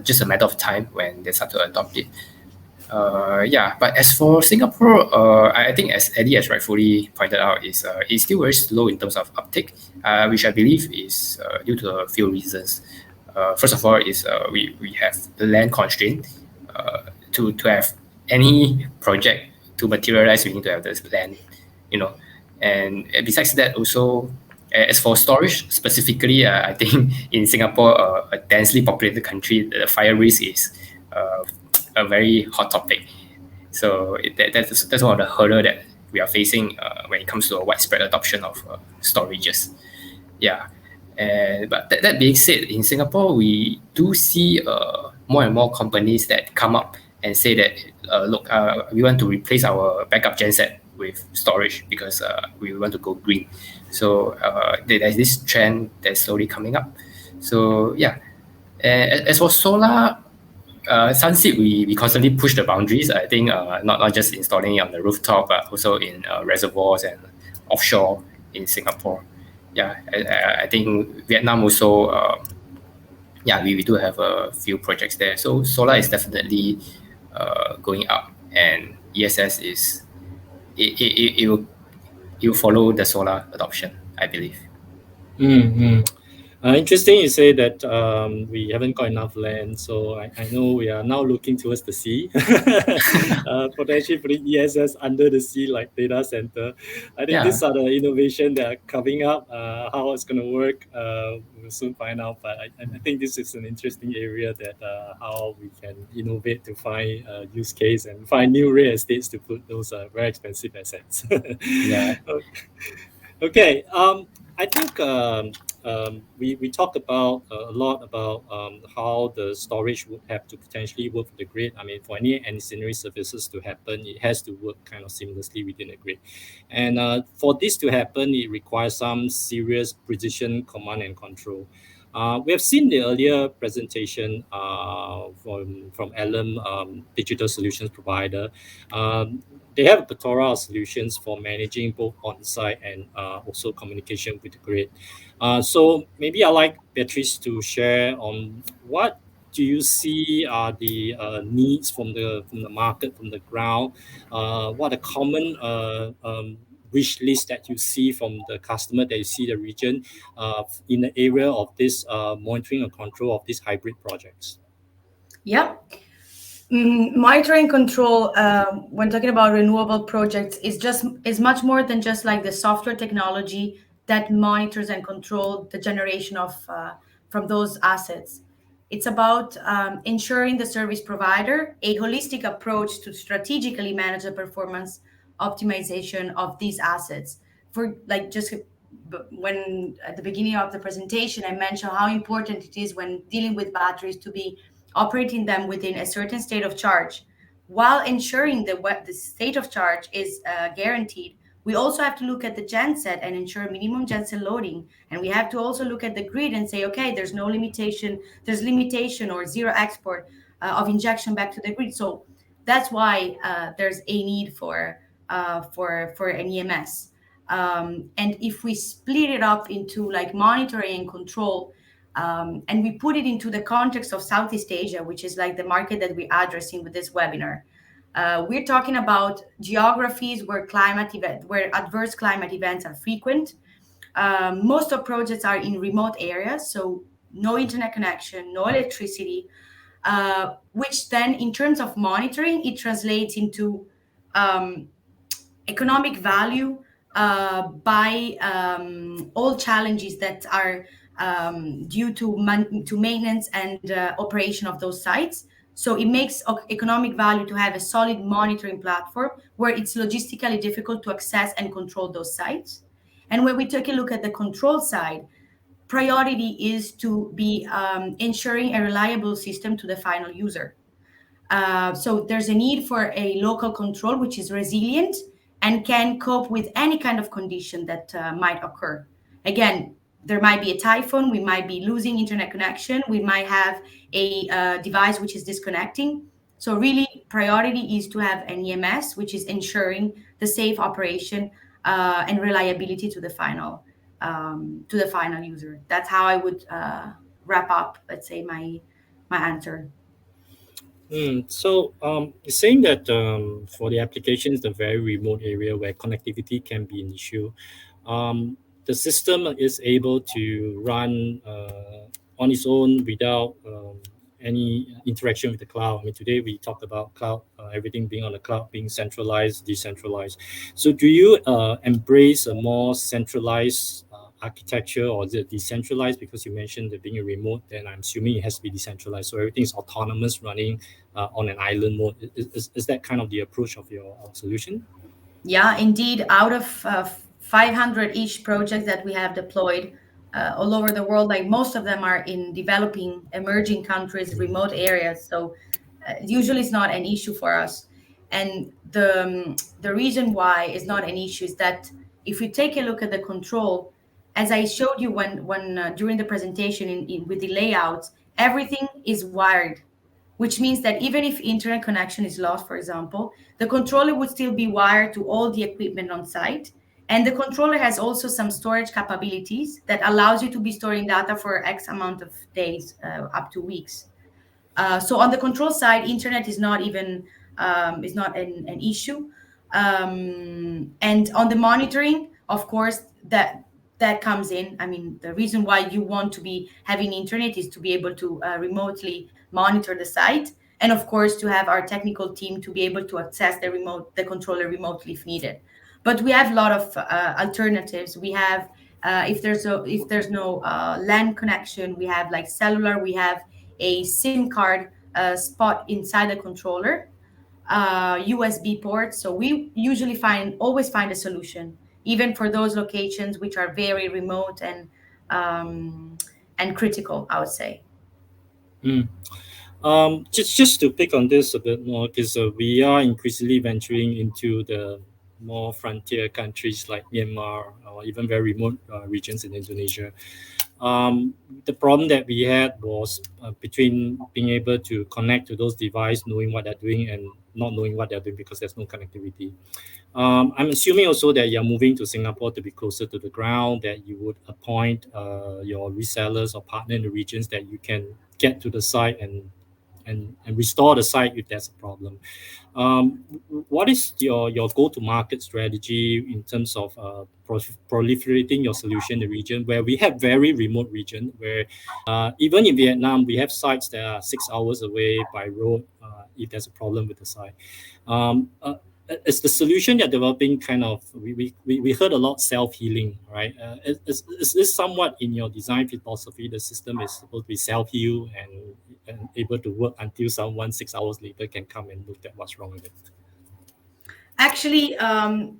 just a matter of time when they start to adopt it. But as for Singapore, I think as Eddie has rightfully pointed out, it's still very slow in terms of uptake, which I believe is due to a few reasons. First of all, is we have the land constraint. To have any project to materialize, we need to have this land, and besides that, also as for storage specifically, I think in Singapore, a densely populated country, the fire risk is a very hot topic. So that's one of the hurdle that we are facing when it comes to a widespread adoption of storages. But that being said, in Singapore, we do see more and more companies that come up and say that, look, we want to replace our backup genset with storage because we want to go green. So there's this trend that's slowly coming up. So as for solar, Sunseed, we constantly push the boundaries. I think not just installing it on the rooftop, but also in reservoirs and offshore in Singapore. I think Vietnam also, we do have a few projects there. So solar is definitely going up, and ESS it will follow the solar adoption, I believe. Interesting you say that we haven't got enough land, so I know we are now looking towards the sea, potentially putting ESS under the sea like data center. I think these are the innovation that are coming up. How it's going to work, we'll soon find out, but I think this is an interesting area that how we can innovate to find use case and find new real estates to put those very expensive assets. Okay, I think we talked about a lot about how the storage would have to potentially work with the grid. I mean, for any ancillary services to happen, it has to work kind of seamlessly within the grid. And for this to happen, it requires some serious precision command and control. We have seen the earlier presentation from Elum, digital solutions provider. They have a plethora of solutions for managing both on-site and also communication with the grid. So maybe I'd like Beatrice to share on what do you see are the needs from the market, from the ground? What are common wish list that you see from the customer, that you see the region in the area of this monitoring and control of these hybrid projects? Monitoring control, when talking about renewable projects, is much more than just like the software technology that monitors and control the generation of from those assets. It's about ensuring the service provider a holistic approach to strategically manage the performance optimization of these assets. For like just when at the beginning of the presentation, I mentioned how important it is when dealing with batteries to be operating them within a certain state of charge, while ensuring the state of charge is guaranteed. We also have to look at the genset and ensure minimum genset loading, and we have to also look at the grid and say, okay, there's no limitation, there's limitation or zero export of injection back to the grid. So that's why there's a need for an EMS. And if we split it up into like monitoring and control, and we put it into the context of Southeast Asia, which is like the market that we're addressing with this webinar. We're talking about geographies where adverse climate events are frequent. Most of projects are in remote areas, so no internet connection, no electricity, which then in terms of monitoring, it translates into economic value by all challenges that are due to maintenance and operation of those sites. So it makes economic value to have a solid monitoring platform where it's logistically difficult to access and control those sites. And when we take a look at the control side, priority is to be ensuring a reliable system to the final user. So there's a need for a local control which is resilient and can cope with any kind of condition that might occur. Again, there might be a typhoon, we might be losing internet connection, we might have a device which is disconnecting. So really, priority is to have an EMS which is ensuring the safe operation and reliability to the final user. That's how I would wrap up, let's say, my answer. So you're saying that for the applications, the very remote area where connectivity can be an issue, the system is able to run on its own without any interaction with the cloud. I mean, today we talked about cloud, everything being on the cloud, being centralized, decentralized. So do you embrace a more centralized architecture, or is it decentralized? Because you mentioned that being a remote, then I'm assuming it has to be decentralized. So everything is autonomous, running on an island mode. Is that kind of the approach of your solution? Yeah, indeed. Out of 500-ish projects that we have deployed all over the world, like most of them are in developing, emerging countries, remote areas. So usually it's not an issue for us. And the reason why it's not an issue is that if you take a look at the control, as I showed you when during the presentation with the layouts, everything is wired, which means that even if internet connection is lost, for example, the controller would still be wired to all the equipment on site. And the controller has also some storage capabilities that allows you to be storing data for X amount of days, up to weeks. So on the control side, internet is not even is not an issue. And on the monitoring, of course, that comes in. I mean, the reason why you want to be having internet is to be able to remotely monitor the site, and of course to have our technical team to be able to access the controller remotely if needed. But we have a lot of alternatives. We have if there's no LAN connection, we have like cellular. We have a SIM card spot inside the controller, USB port. So we usually always find a solution, even for those locations which are very remote and critical, I would say. Mm. Just to pick on this a bit more, because we are increasingly venturing into the more frontier countries like Myanmar, or even very remote regions in Indonesia. The problem that we had was between being able to connect to those devices, knowing what they're doing, and not knowing what they're doing because there's no connectivity. I'm assuming also that you're moving to Singapore to be closer to the ground, that you would appoint your resellers or partner in the regions that you can get to the site and restore the site if there's a problem. What is your go-to-market strategy in terms of proliferating your solution in the region where we have very remote region, where even in Vietnam, we have sites that are 6 hours away by road if there's a problem with the site. Is the solution you're developing kind of, we heard a lot self-healing, right? Is this somewhat in your design philosophy, the system is supposed to be self-heal and able to work until someone 6 hours later can come and look at what's wrong with it? Actually,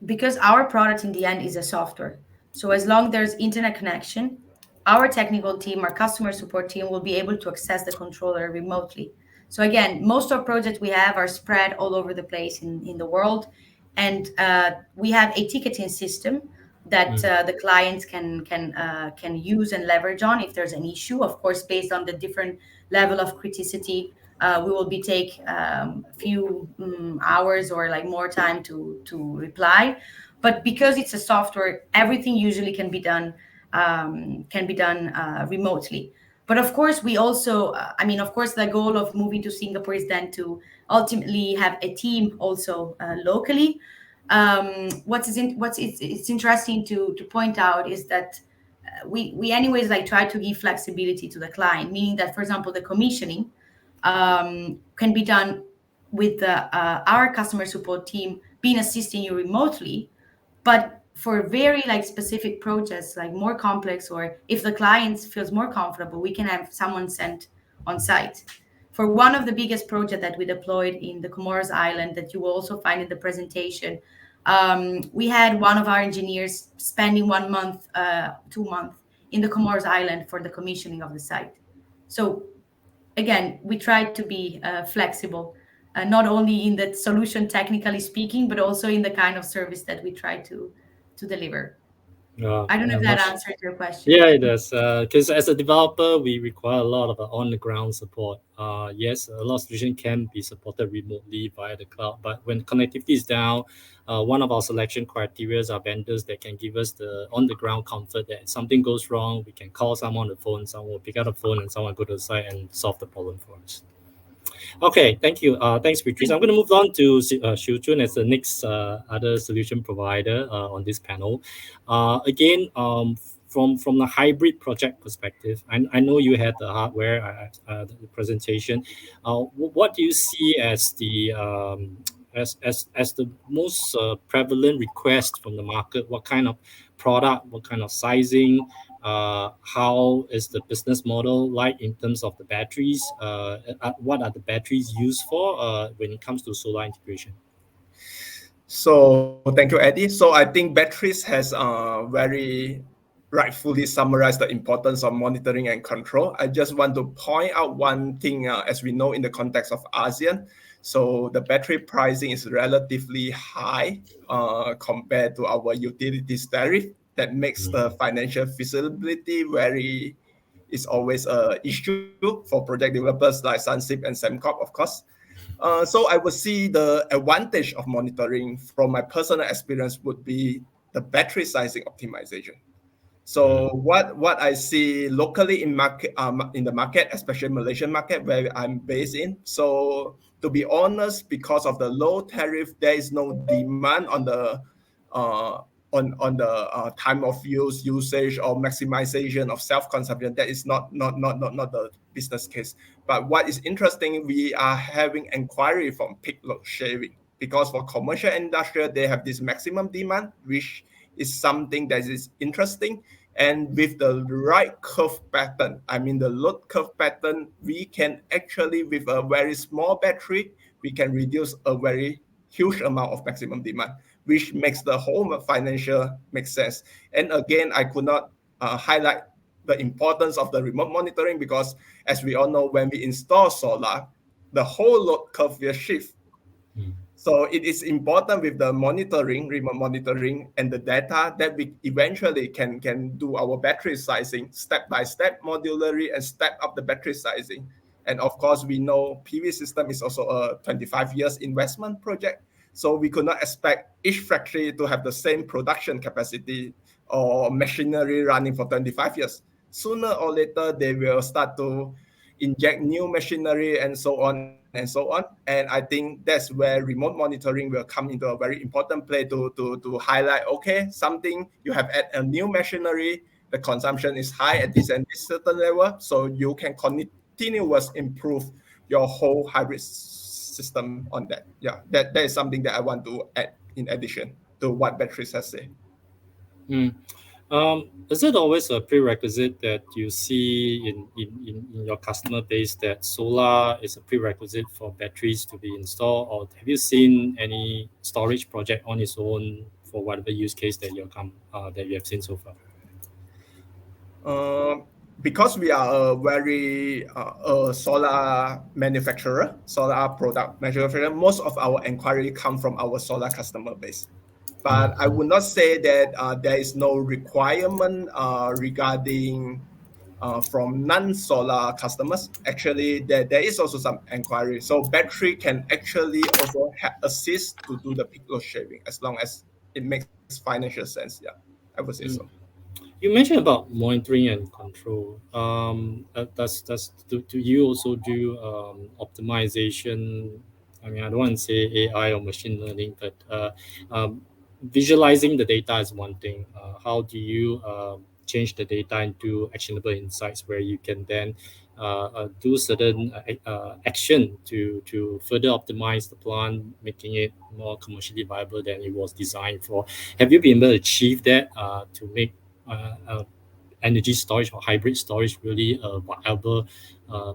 because our product in the end is a software. So as long there's internet connection, our technical team, our customer support team will be able to access the controller remotely. So again, most of projects we have are spread all over the place in the world. And we have a ticketing system that the clients can use and leverage on if there's an issue. Of course, based on the different level of criticity, we will take a few hours or like more time to reply. But because it's a software, everything usually can be done remotely. But of course, we also, of course, the goal of moving to Singapore is then to ultimately have a team also locally. It's interesting to point out is that we anyways like try to give flexibility to the client, meaning that, for example, the commissioning can be done with our customer support team being assisting you remotely. But for very like specific projects, like more complex, or if the client feels more comfortable, we can have someone sent on site. For one of the biggest projects that we deployed in the Comoros Island that you will also find in the presentation, we had one of our engineers spending 1 month, 2 months in the Comoros Island for the commissioning of the site. So again, we try to be flexible not only in the solution technically speaking, but also in the kind of service that we try to deliver. I don't know if that answers your question. Yeah, it does. Because as a developer, we require a lot of on-the-ground support. Yes, a lot of solution can be supported remotely via the cloud, but when connectivity is down, one of our selection criteria are vendors that can give us the on-the-ground comfort that if something goes wrong, we can call someone on the phone, someone will pick up the phone, and someone will go to the site and solve the problem for us. Okay, thank you. Thanks, Beatrice. I'm going to move on to Xiu Chun as the next other solution provider on this panel. Again, from the hybrid project perspective, I know you had the hardware the presentation. What do you see as the as the most prevalent request from the market? What kind of product? What kind of sizing? How is the business model like in terms of the batteries? What are the batteries used for when it comes to solar integration? So thank you, Eddie. So I think batteries has very rightfully summarized the importance of monitoring and control. I just want to point out one thing, as we know in the context of ASEAN. So the battery pricing is relatively high compared to our utilities tariff. That makes the financial feasibility is always an issue for project developers like Sunsip and Semcorp, of course. So I would see the advantage of monitoring from my personal experience would be the battery sizing optimization. So what I see locally in the market, especially Malaysian market where I'm based in. So to be honest, because of the low tariff, there is no demand on the time of usage or maximization of self-consumption. That is not the business case. But what is interesting, we are having inquiry from peak load shaving, because for commercial industrial, they have this maximum demand, which is something that is interesting. And with the right curve pattern, I mean the load curve pattern, we can actually, with a very small battery, we can reduce a very huge amount of maximum demand, which makes the whole financial make sense. And again, I could not highlight the importance of the remote monitoring, because as we all know, when we install solar, the whole load curve will shift. So it is important with the monitoring, remote monitoring, and the data that we eventually can do our battery sizing step by step, modularly, and step up the battery sizing. And of course, we know PV system is also a 25 years investment project. So we could not expect each factory to have the same production capacity or machinery running for 25 years. Sooner or later, they will start to inject new machinery and so on and so on. And I think that's where remote monitoring will come into a very important play to highlight, okay, something you have at a new machinery, the consumption is high at this and this certain level, so you can continuously improve your whole hybrid system on that. Yeah, that is something that I want to add in addition to what batteries has said. Is it always a prerequisite that you see in your customer base that solar is a prerequisite for batteries to be installed, or have you seen any storage project on its own for whatever use case that you have seen so far? Because we are a very solar manufacturer, solar product manufacturer, most of our inquiry come from our solar customer base. But I would not say that there is no requirement regarding from non-solar customers. Actually, there is also some inquiry. So battery can actually also assist to do the peak load shaving as long as it makes financial sense. Yeah, I would say so. You mentioned about monitoring and control. Do you also do optimization? I mean, I don't want to say AI or machine learning, but visualizing the data is one thing. How do you change the data into actionable insights where you can then do certain action to further optimize the plant, making it more commercially viable than it was designed for? Have you been able to achieve that to make energy storage or hybrid storage really a viable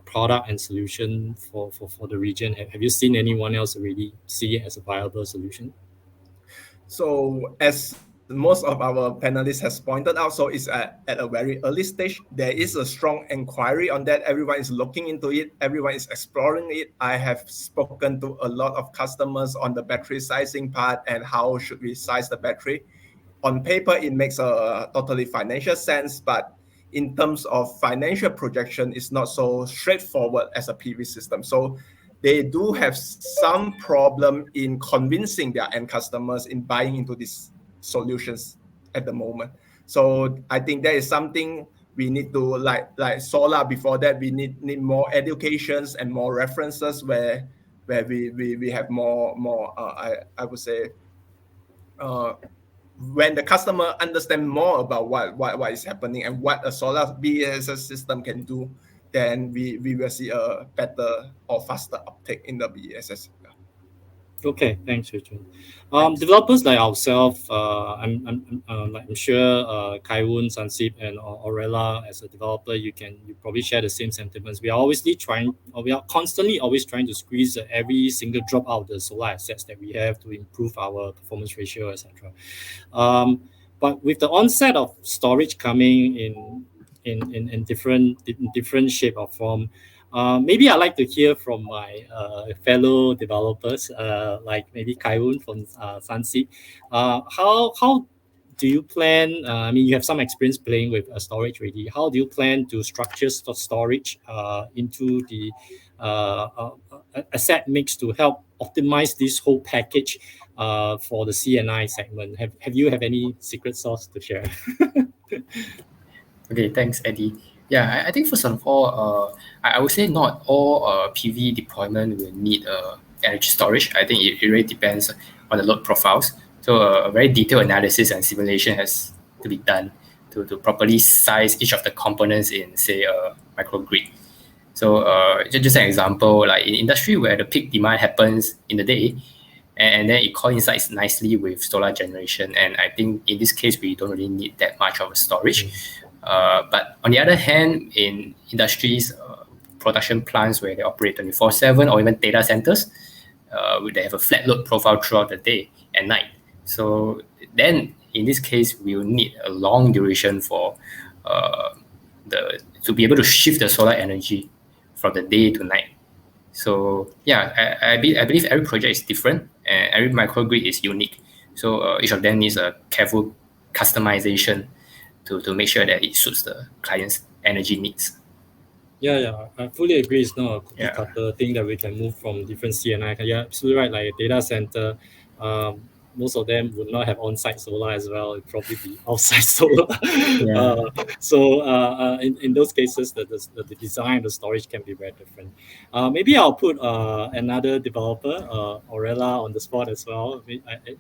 product and solution for the region? Have you seen anyone else really see it as a viable solution? So as most of our panelists has pointed out, so it's at a very early stage. There is a strong inquiry on that. Everyone is looking into it. Everyone is exploring it. I have spoken to a lot of customers on the battery sizing part and how should we size the battery. On paper, it makes a totally financial sense, but in terms of financial projection, it's not so straightforward as a PV system. So they do have some problem in convincing their end customers in buying into these solutions at the moment. So I think that is something we need to, like solar before that, we need more educations and more references where we have more I would say when the customer understand more about what is happening and what a solar BESS system can do, then we will see a better or faster uptake in the BESS. Okay, thanks, Richard. Developers like ourselves, I'm sure Kaiwun, Sansip, and Aurela, as a developer, you probably share the same sentiments. We are constantly always trying to squeeze every single drop out of the solar assets that we have to improve our performance ratio, etc. But with the onset of storage coming in different shape or form, maybe I'd like to hear from my fellow developers, like maybe Kaiwun from Sansip. How do you plan? I mean, you have some experience playing with storage already. How do you plan to structure storage into the asset mix to help optimize this whole package for the C&I segment? Have you any secret sauce to share? Okay, thanks, Eddie. Yeah, I think first of all, I would say not all PV deployment will need energy storage. I think it really depends on the load profiles. So a very detailed analysis and simulation has to be done to properly size each of the components in, say, a microgrid. So just an example, like in industry where the peak demand happens in the day, and then it coincides nicely with solar generation. And I think in this case, we don't really need that much of a storage. But on the other hand, in industries, production plants where they operate 24/7, or even data centers, they have a flat load profile throughout the day and night. So then, in this case, we will need a long duration for to be able to shift the solar energy from the day to night. So yeah, I believe every project is different and every microgrid is unique. So each of them needs a careful customization to make sure that it suits the client's energy needs. Yeah, I fully agree. It's not a cookie cutter thing that we can move from different C&I. Yeah, absolutely right. Like a data center, most of them would not have on-site solar as well. It'd probably be outside solar. In those cases, the design of the storage can be very different. Maybe I'll put another developer, Aurela, on the spot as well.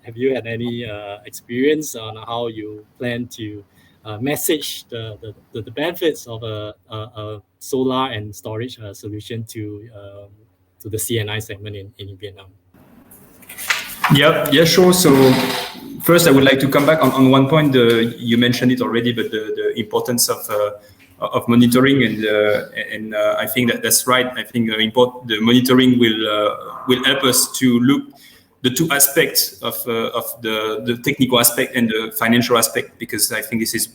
Have you had any experience on how you plan to message the benefits of a solar and storage solution to the C&I segment in Vietnam? Yeah, sure. So first, I would like to come back on one point. You mentioned it already, but the importance of monitoring, and I think that's right. I think the monitoring will help us to look the two aspects of the technical aspect and the financial aspect, because I think this is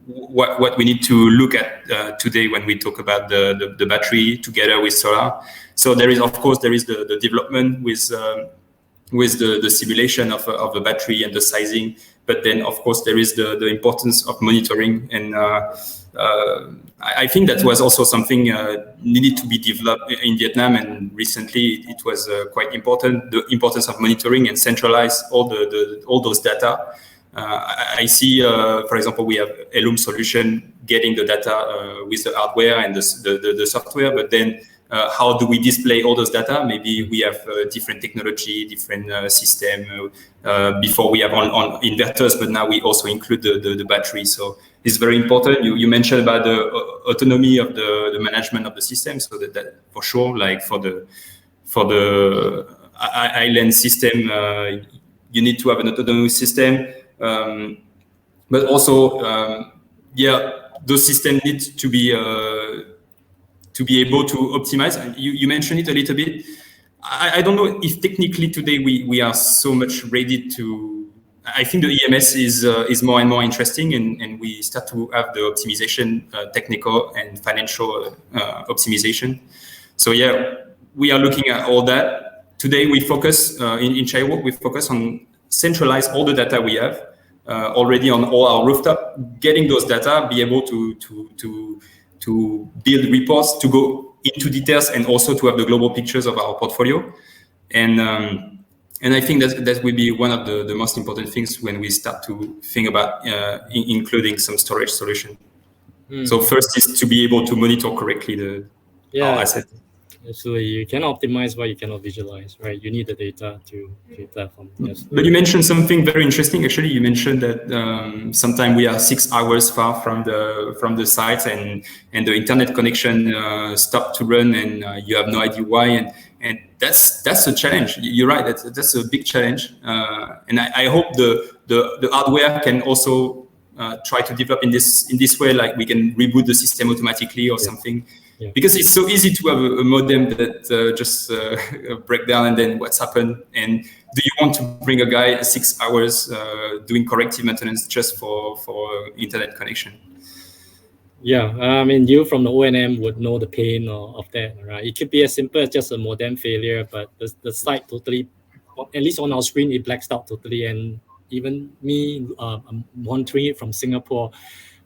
what we need to look at today when we talk about the battery together with solar. So there is, of course, the development with the simulation of the battery and the sizing, but then of course there is the importance of monitoring, and I think that was also something needed to be developed in Vietnam, and recently it was quite important, the importance of monitoring and centralize all those data. I see, for example, we have Elum solution getting the data with the hardware and the software, but then how do we display all those data? Maybe we have different technology, different system. Before we have on inverters, but now we also include the battery. So it's very important. You mentioned about the autonomy of the management of the system. So that for sure, like for the island system, you need to have an autonomous system. But also, those systems need to be able to optimize. And you mentioned it a little bit. I don't know if technically today we are so much ready to I think the EMS is more and more interesting, and we start to have the optimization, technical and financial optimization. So yeah, we are looking at all that. Today we focus in Chaiwo, we focus on centralize all the data we have already on all our rooftop, getting those data, be able to build reports, to go into details, and also to have the global pictures of our portfolio. And I think that will be one of the most important things when we start to think about including some storage solution. So first is to be able to monitor correctly our assets. Absolutely. You can optimize what you cannot visualize, right? You need the data to platform. Yes. But you mentioned something very interesting. Actually, you mentioned that sometimes we are 6 hours far from the site, and the internet connection stopped to run, and you have no idea why. And that's a challenge. You're right. That's a big challenge. And I hope the hardware can also try to develop in this way, like we can reboot the system automatically or something. Yeah. Because it's so easy to have a modem that just break down, and then what's happened? And do you want to bring a guy 6 hours doing corrective maintenance just for internet connection? Yeah, I mean, you from the O&M would know the pain of that, right? It could be as simple as just a modem failure, but the site totally, at least on our screen, it blacks out totally. And even me, I'm monitoring it from Singapore,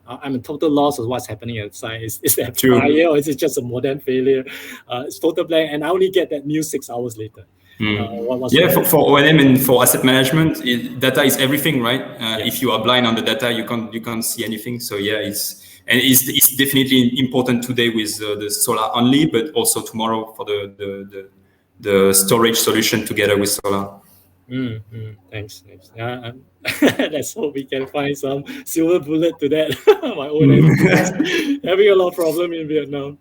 I'm a total loss of what's happening outside. Is that fire, or is it just a modem failure? It's total blank, and I only get that news 6 hours later. For O&M and for asset management, data is everything, right? If you are blind on the data, you can't see anything. So yeah, it's definitely important today with the solar only, but also tomorrow for the storage solution together with solar. Thanks. Let's hope we can find some silver bullet to that. My own having a lot of problem in Vietnam.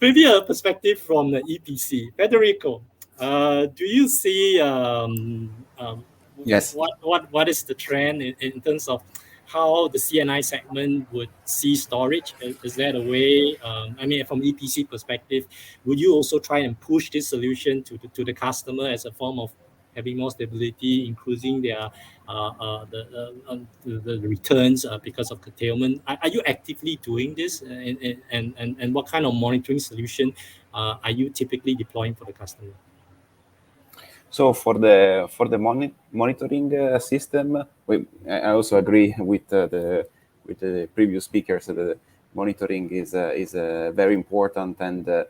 Maybe a perspective from the EPC. Federico, do you see yes, what is the trend in terms of how the C&I segment would see storage? Is that a way? I mean, from EPC perspective, would you also try and push this solution to the customer as a form of having more stability, increasing their the returns because of curtailment? Are you actively doing this, and what kind of monitoring solution are you typically deploying for the customer? So for the monitoring system, I also agree with the previous speakers. The monitoring is very important, and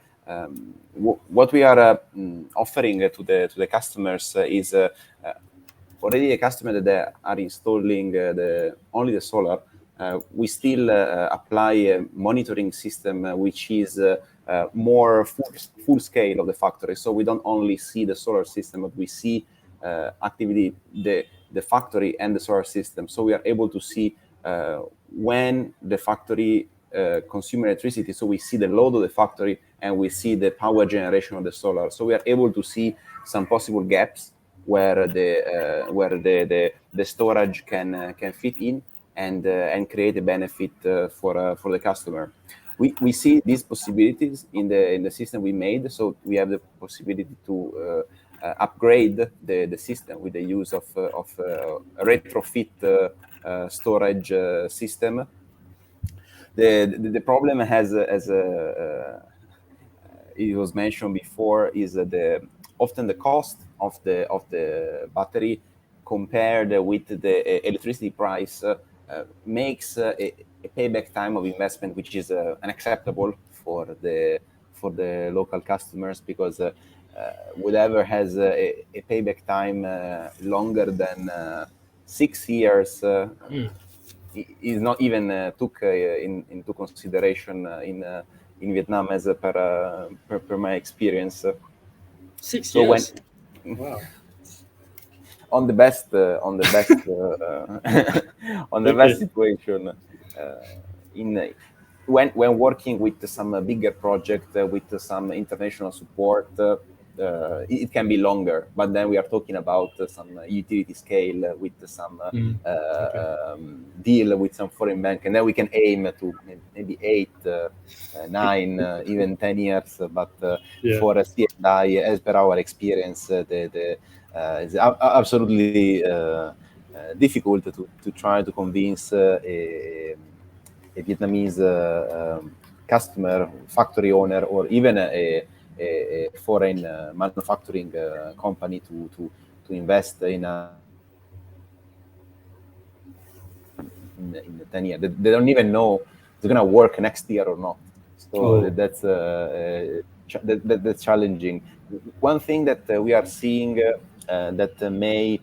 what we are offering to the customers is already a customer that they are installing only the solar. We still apply a monitoring system which is more full scale of the factory. So we don't only see the solar system, but we see actively the factory and the solar system. So we are able to see when the factory consumes electricity. So we see the load of the factory, and we see the power generation of the solar. So we are able to see some possible gaps where the storage can fit in and create a benefit for the customer. We see these possibilities in the system we made. So we have the possibility to upgrade the system with the use of a retrofit storage system. The problem as it was mentioned before is often the cost of the battery compared with the electricity price makes a payback time of investment which is unacceptable for the local customers, because whatever has a payback time longer than 6 years is not even took into consideration in Vietnam as per my experience. 6 years. Wow. On the best situation, when working with some bigger project with some international support, it can be longer. But then we are talking about some utility scale with some deal with some foreign bank, and then we can aim to maybe 8, 9, even 10 years. But for a C&I, as per our experience, is absolutely difficult to try to convince a Vietnamese customer, factory owner, or even a foreign manufacturing company to invest in in 10 years. They don't even know it's going to work next year or not. So that's challenging. One thing that we are seeing that may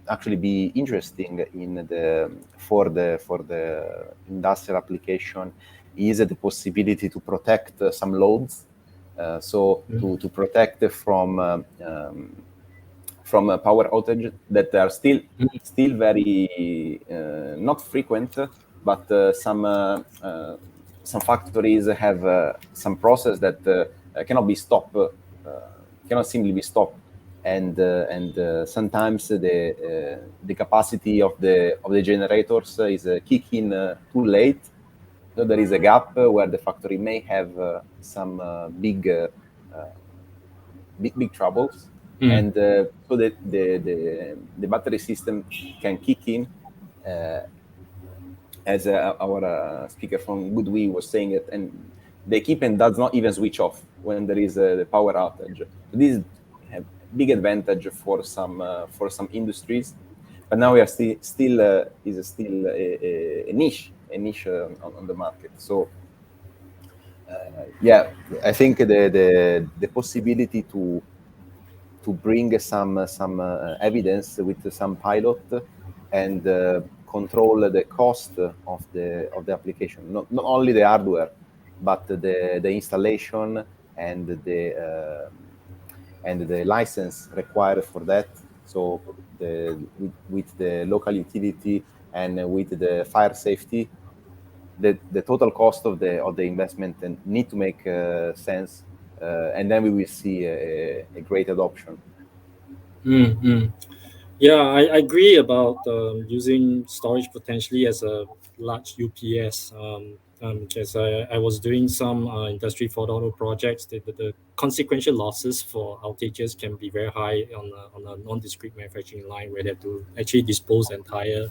actually be interesting for the industrial application is the possibility to protect some loads. To protect from a power outage that are still very not frequent, but some factories have some process that cannot be stopped, cannot simply be stopped, and sometimes the capacity of the generators is kicking too late. So there is a gap where the factory may have some big troubles. And so the battery system can kick in, as our speaker from Goodwe was saying it, and the equipment does not even switch off when there is the power outage. This is a big advantage for some industries, but now we are still a niche on the market. So yeah, I think the possibility to bring some evidence with some pilot and control the cost of the application, not only the hardware, but the installation and the license required for that. So with the local utility and with the fire safety, the total cost of the investment need to make sense, and then we will see a great adoption. Yeah, I agree about using storage potentially as a large UPS. Because I was doing some Industry 4.0 projects, the consequential losses for outages can be very high on a non-discrete manufacturing line, where they have to actually dispose entire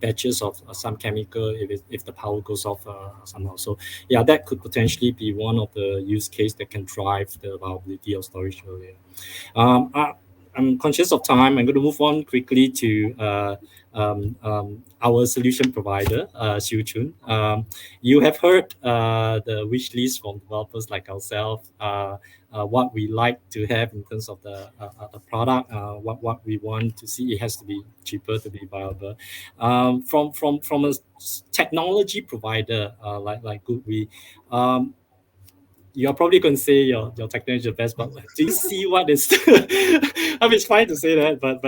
batches of some chemical if the power goes off somehow. So yeah, that could potentially be one of the use case that can drive the viability of storage earlier. I'm conscious of time. I'm going to move on quickly to our solution provider, Xiu Chun. You have heard the wish list from developers like ourselves, what we like to have in terms of the product, what we want to see. It has to be cheaper to be viable. From a technology provider like Goodwe, you're probably going to say your technology is the best, but do you see what is? I mean, it's fine to say that, but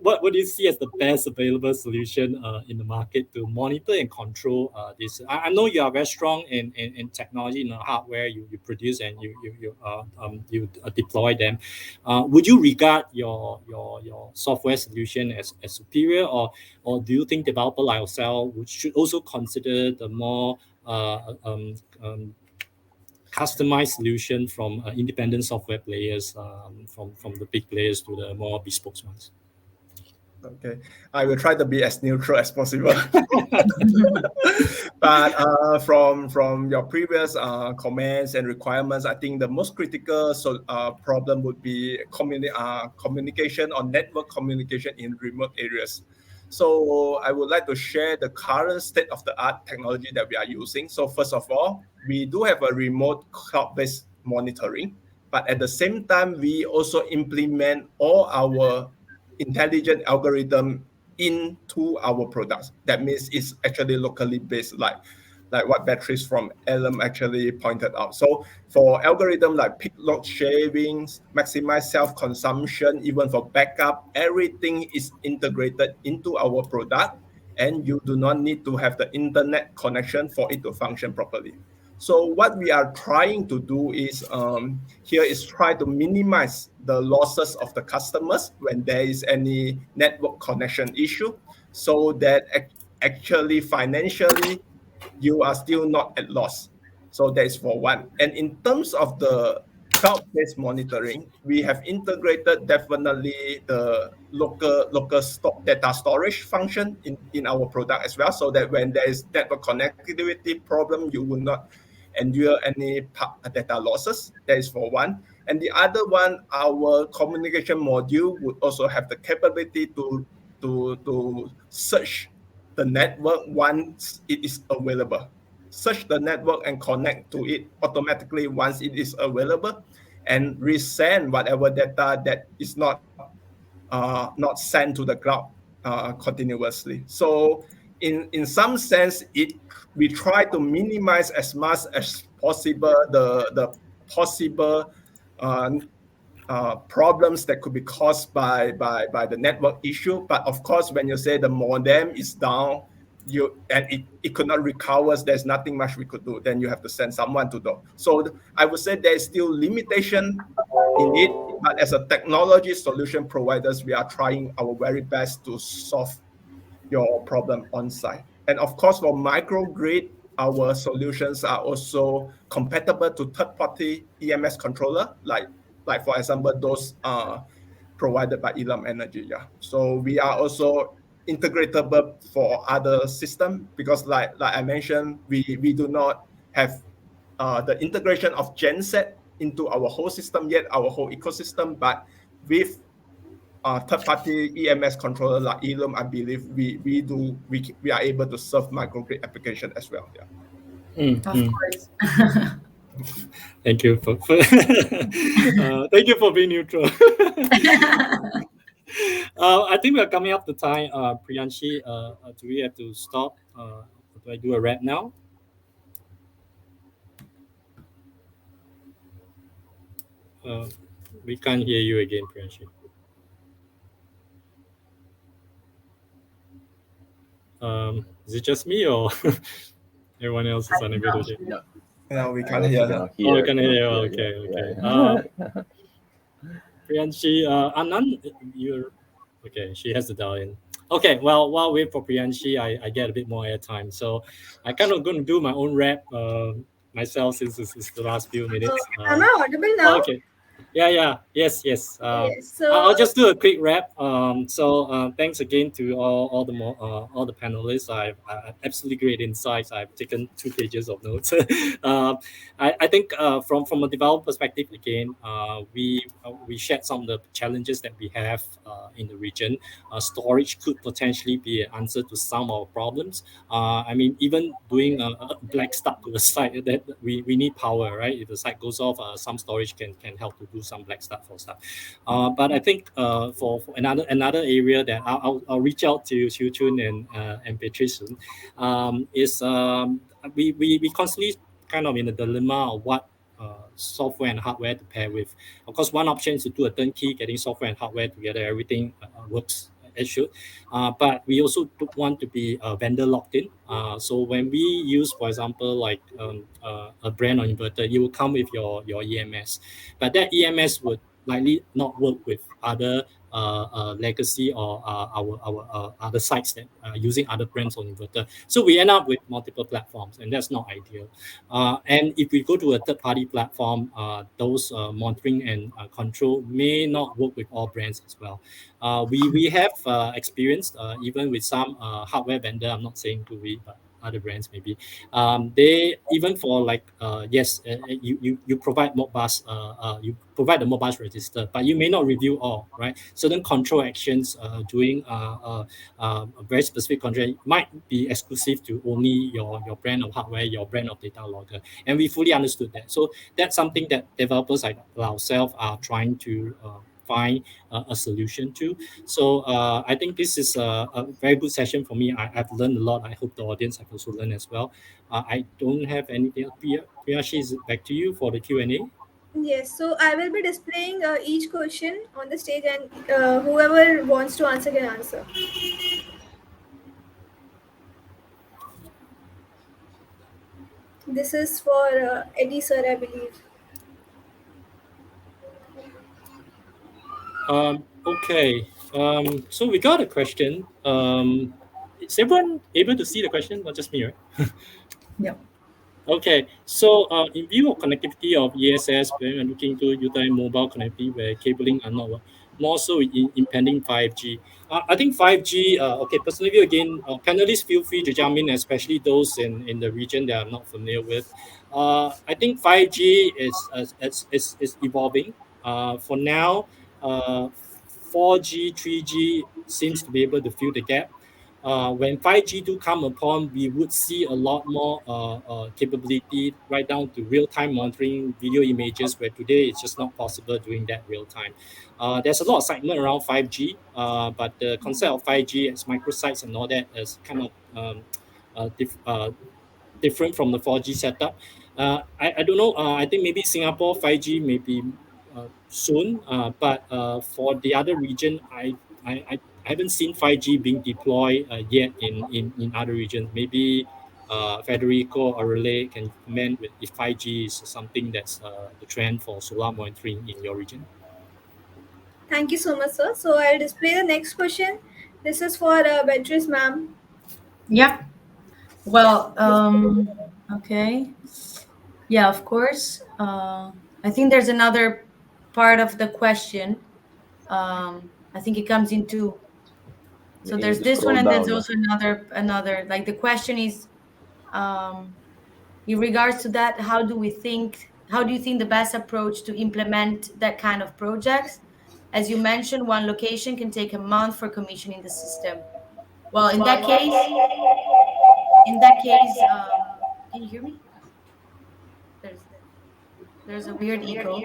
what do you see as the best available solution in the market to monitor and control this? I know you are very strong in technology, in hardware you produce and you deploy them. Would you regard your software solution as superior, or do you think developer like yourself should also consider the more customized solution from independent software players, from the big players to the more bespoke ones? Okay, I will try to be as neutral as possible. But from your previous comments and requirements, I think the most critical problem would be communication or network communication in remote areas. So I would like to share the current state-of-the-art technology that we are using. So first of all, we do have a remote cloud-based monitoring, but at the same time, we also implement all our intelligent algorithm into our products. That means it's actually locally based, like what batteries from Elum actually pointed out. So for algorithm like peak load shavings, maximize self-consumption, even for backup, everything is integrated into our product, and you do not need to have the internet connection for it to function properly. So what we are trying to do is here is try to minimize the losses of the customers when there is any network connection issue, so that actually financially you are still not at loss. So that is for one. And in terms of the cloud-based monitoring, we have integrated definitely the local data storage function in our product as well, so that when there is network connectivity problem, you will not endure any data losses. That is for one. And the other one, our communication module would also have the capability to search the network once it is available. Search the network and connect to it automatically once it is available, and resend whatever data that is not sent to the cloud continuously. So in some sense, we try to minimize as much as possible the possible problems that could be caused by the network issue. But of course, when you say the modem is down, it could not recover, there's nothing much we could do. Then you have to send someone to do. So I would say there's still limitation in it, but as a technology solution providers, we are trying our very best to solve your problem on site. And of course, for microgrid, our solutions are also compatible to third-party EMS controller, like for example, those provided by Elum Energy. Yeah. So we are also integratable for other system, because like I mentioned, we do not have the integration of genset into our whole system yet, our whole ecosystem, but with third-party EMS controller like Elum, I believe we are able to serve microgrid application as well. Yeah. Of course. Thank you for thank you for being neutral. I think we're coming up to time. Priyanshi, do we have to stop? Do I do a wrap now? We can't hear you again, Priyanshi. Is it just me, or everyone else is unable to hear? No, we can't hear. Oh, we can hear. Okay. Priyanshi, Anand, you're okay. She has to dial in. Okay, well, while we wait for Priyanshi, I get a bit more airtime. So I kind of going to do my own rap myself, since this is the last few minutes. Am I audible now? Okay. Yeah. Yes. Yes, I'll just do a quick wrap. So thanks again to all the panelists. I've absolutely great insights. I've taken 2 pages of notes. I think from a developer perspective, again, we shared some of the challenges that we have in the region. Storage could potentially be an answer to some of our problems. I mean, even doing a black start to the site, that we need power, right? If the site goes off, some storage can help to do some black start for stuff. But I think for another area that I'll reach out to Xiu Chun and Beatrice soon, is we constantly kind of in a dilemma of what software and hardware to pair with. Of course, one option is to do a turnkey, getting software and hardware together, everything works as should. But we also want to be vendor locked in. So when we use, for example, like a brand or inverter, you will come with your EMS, but that EMS would likely not work with other legacy or our other sites that are using other brands on inverter. So we end up with multiple platforms, and that's not ideal. And if we go to a third-party platform, those monitoring and control may not work with all brands as well. We have experienced even with some hardware vendor. I'm not saying to we, but other brands maybe. They even for like you provide Modbus, you provide the Modbus register, but you may not review all, right? Certain control actions doing a very specific control might be exclusive to only your brand of hardware, your brand of data logger, and we fully understood that. So that's something that developers like ourselves are trying to find a solution to. So I think this is a very good session for me. I've learned a lot. I hope the audience have also learned as well. I don't have anything. Priyashi, is it back to you for the Q&A? Yes, so I will be displaying each question on the stage, and whoever wants to answer can answer. This is for Eddie sir, I believe. Okay. So we got a question. Is everyone able to see the question? Not just me, right? Yeah. Okay, so in view of connectivity of ESS, when we're looking into utilize mobile connectivity where cabling are not more so in impending 5G. I think 5G, okay, personally, again, panelists feel free to jump in, especially those in the region that I'm not familiar with. I think 5G is evolving. For now, 4G, 3G seems to be able to fill the gap. When 5G do come upon, we would see a lot more capability right down to real-time monitoring video images, where today it's just not possible doing that real time. There's a lot of excitement around 5G, but the concept of 5G as microsites and all that is kind of uh, dif- uh, different from the 4G setup. I don't know. I think maybe Singapore 5G may be soon, but for the other region, I haven't seen 5G being deployed yet in other regions. Maybe Federico or Relay can comment with if 5G is something that's the trend for solar monitoring in your region. Thank you so much, sir. So I'll display the next question. This is for Beatrice, ma'am. Yeah. Yeah. Well, okay. Yeah, of course. I think there's another part of the question. I think it comes into, so Maybe you need there's to this one, scroll and there's down. also another. Like the question is, um, in regards to that, how do you think the best approach to implement that kind of projects? As you mentioned, one location can take a month for commissioning the system. Well, in that case, can you hear me? There's there's a weird echo.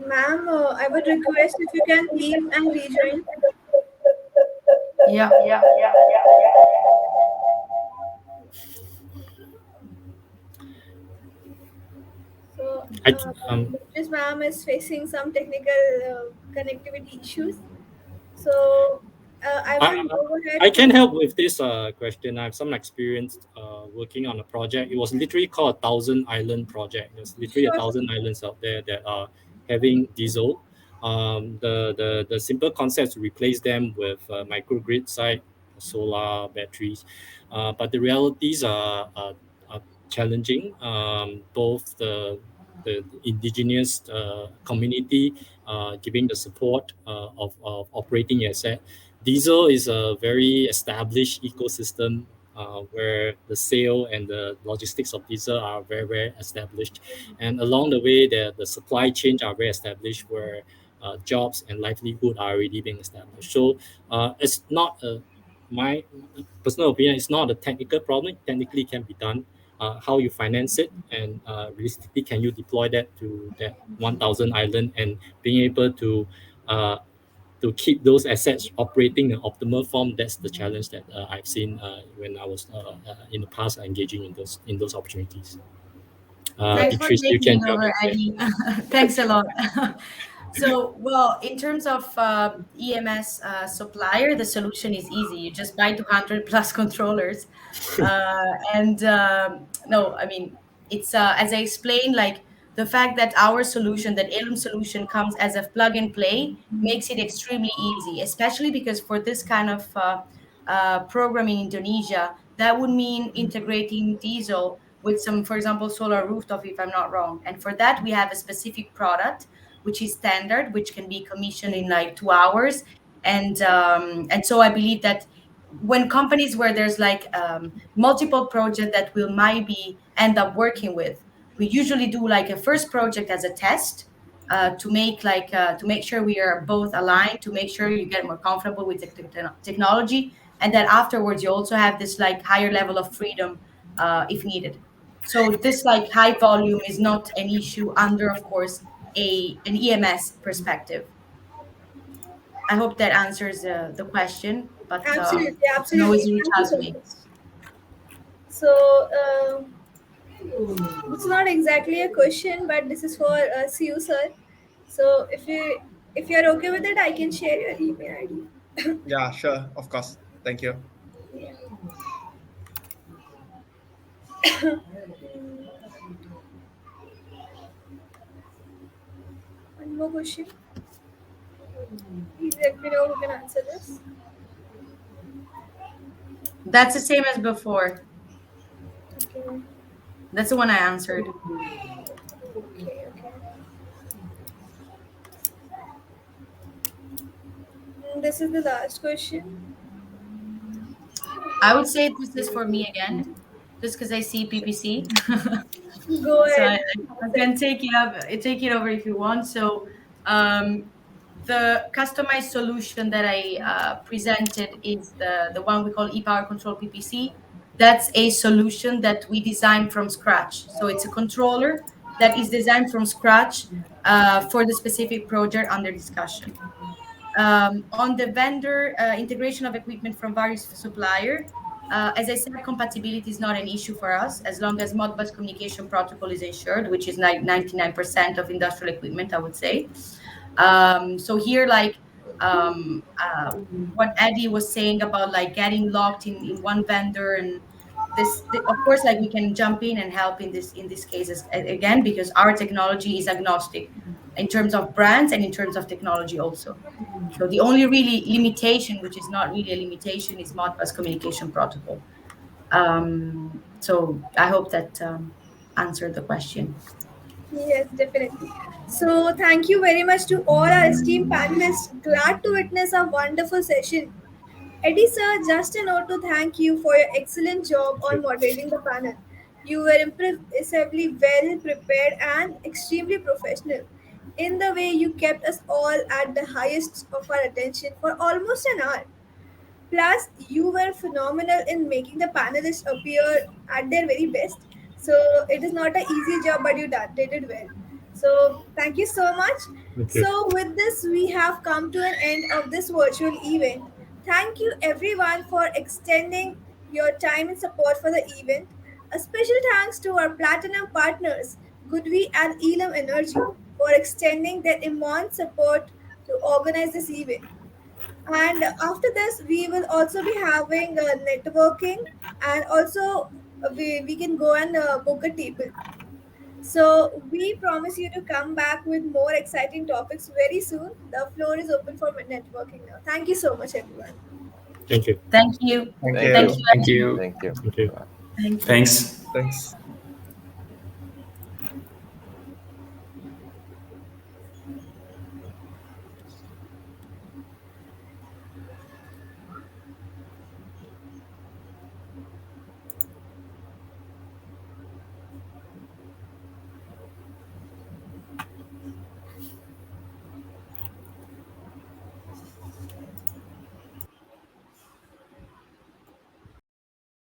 Ma'am, I would request if you can leave and rejoin. Yeah. So, I Beatrice, ma'am is facing some technical connectivity issues. So, I I, will go ahead I to. can help with this question. I have some experience working on a project. It was literally called a Thousand Island project. There's literally a Sure, sir. thousand islands out there that are having diesel. The simple concept is to replace them with microgrid side solar batteries, but the realities are challenging. Both the indigenous community giving the support of operating asset. Diesel is a very established ecosystem where the sale and the logistics of diesel are very, very established. And along the way, the supply chain are very established where jobs and livelihood are already being established. So it's not my personal opinion, it's not a technical problem. Technically, it can be done. How you finance it and realistically, can you deploy that to that 1,000 island and being able uh, to keep those assets operating in optimal form. That's the challenge that I've seen when I was in the past engaging in those opportunities. Thanks for Beatrice, you taking can it jump over, in there. Eddie. Thanks a lot. So, well, in terms of EMS supplier, the solution is easy. You just buy 200 plus controllers. And no, I mean, it's as I explained, like the fact that our solution, that Elum solution comes as a plug and play, makes it extremely easy, especially because for this kind of program in Indonesia, that would mean integrating diesel with some, for example, solar rooftop, if I'm not wrong. And for that, we have a specific product which is standard, which can be commissioned in like 2 hours. And so I believe that when companies where there's like multiple projects that will might be end up working with, we usually do like a first project as a test to make sure we are both aligned, to make sure you get more comfortable with the technology, and then afterwards you also have this like higher level of freedom if needed. So this like high volume is not an issue under, of course, an EMS perspective. I hope that answers the question, but Absolutely, you can absolutely. always reach Thank you out to so me. much. So, it's not exactly a question, but this is for you, sir. So, if you're okay with it, I can share your email ID. Yeah, sure, of course. Thank you. Yeah. One more question. Please let me know who can answer this. That's the same as before. That's the one I answered. Okay. This is the last question. I would say this is for me again, just because I see PPC. Go So ahead. I can take it over if you want. So the customized solution that I presented is the one we call e-power control PPC. That's a solution that we designed from scratch. So it's a controller that is designed from scratch for the specific project under discussion. On the vendor integration of equipment from various supplier, as I said, compatibility is not an issue for us as long as Modbus communication protocol is ensured, which is 99% of industrial equipment, I would say. So here, like what Eddie was saying about like getting locked in one vendor, and of course, like we can jump in and help in this cases again, because our technology is agnostic in terms of brands and in terms of technology also. So the only really limitation, which is not really a limitation, is Modbus communication protocol. So I hope that answered the question. Yes, definitely. So, thank you very much to all our esteemed panelists. Glad to witness a wonderful session. Eddie sir, just a note to thank you for your excellent job Thank on you. moderating the panel. You were impressively well prepared and extremely professional in the way you kept us all at the highest of our attention for almost an hour. Plus, you were phenomenal in making the panelists appear at their very best. So it is not an easy job, but did it well. So thank you so much. Thank you. So with this, we have come to an end of this virtual event. Thank you everyone for extending your time and support for the event. A special thanks to our platinum partners, Goodwe and Elum Energy, for extending their immense support to organize this event. And after this, we will also be having networking, and also we can go and book a table. So we promise you to come back with more exciting topics very soon. The floor is open for networking now. Thank you so much, everyone. Thank you. Thank you. Thank Thank you. you. Thank you. Thank you. Thank you. Thank you. Thanks. Thanks.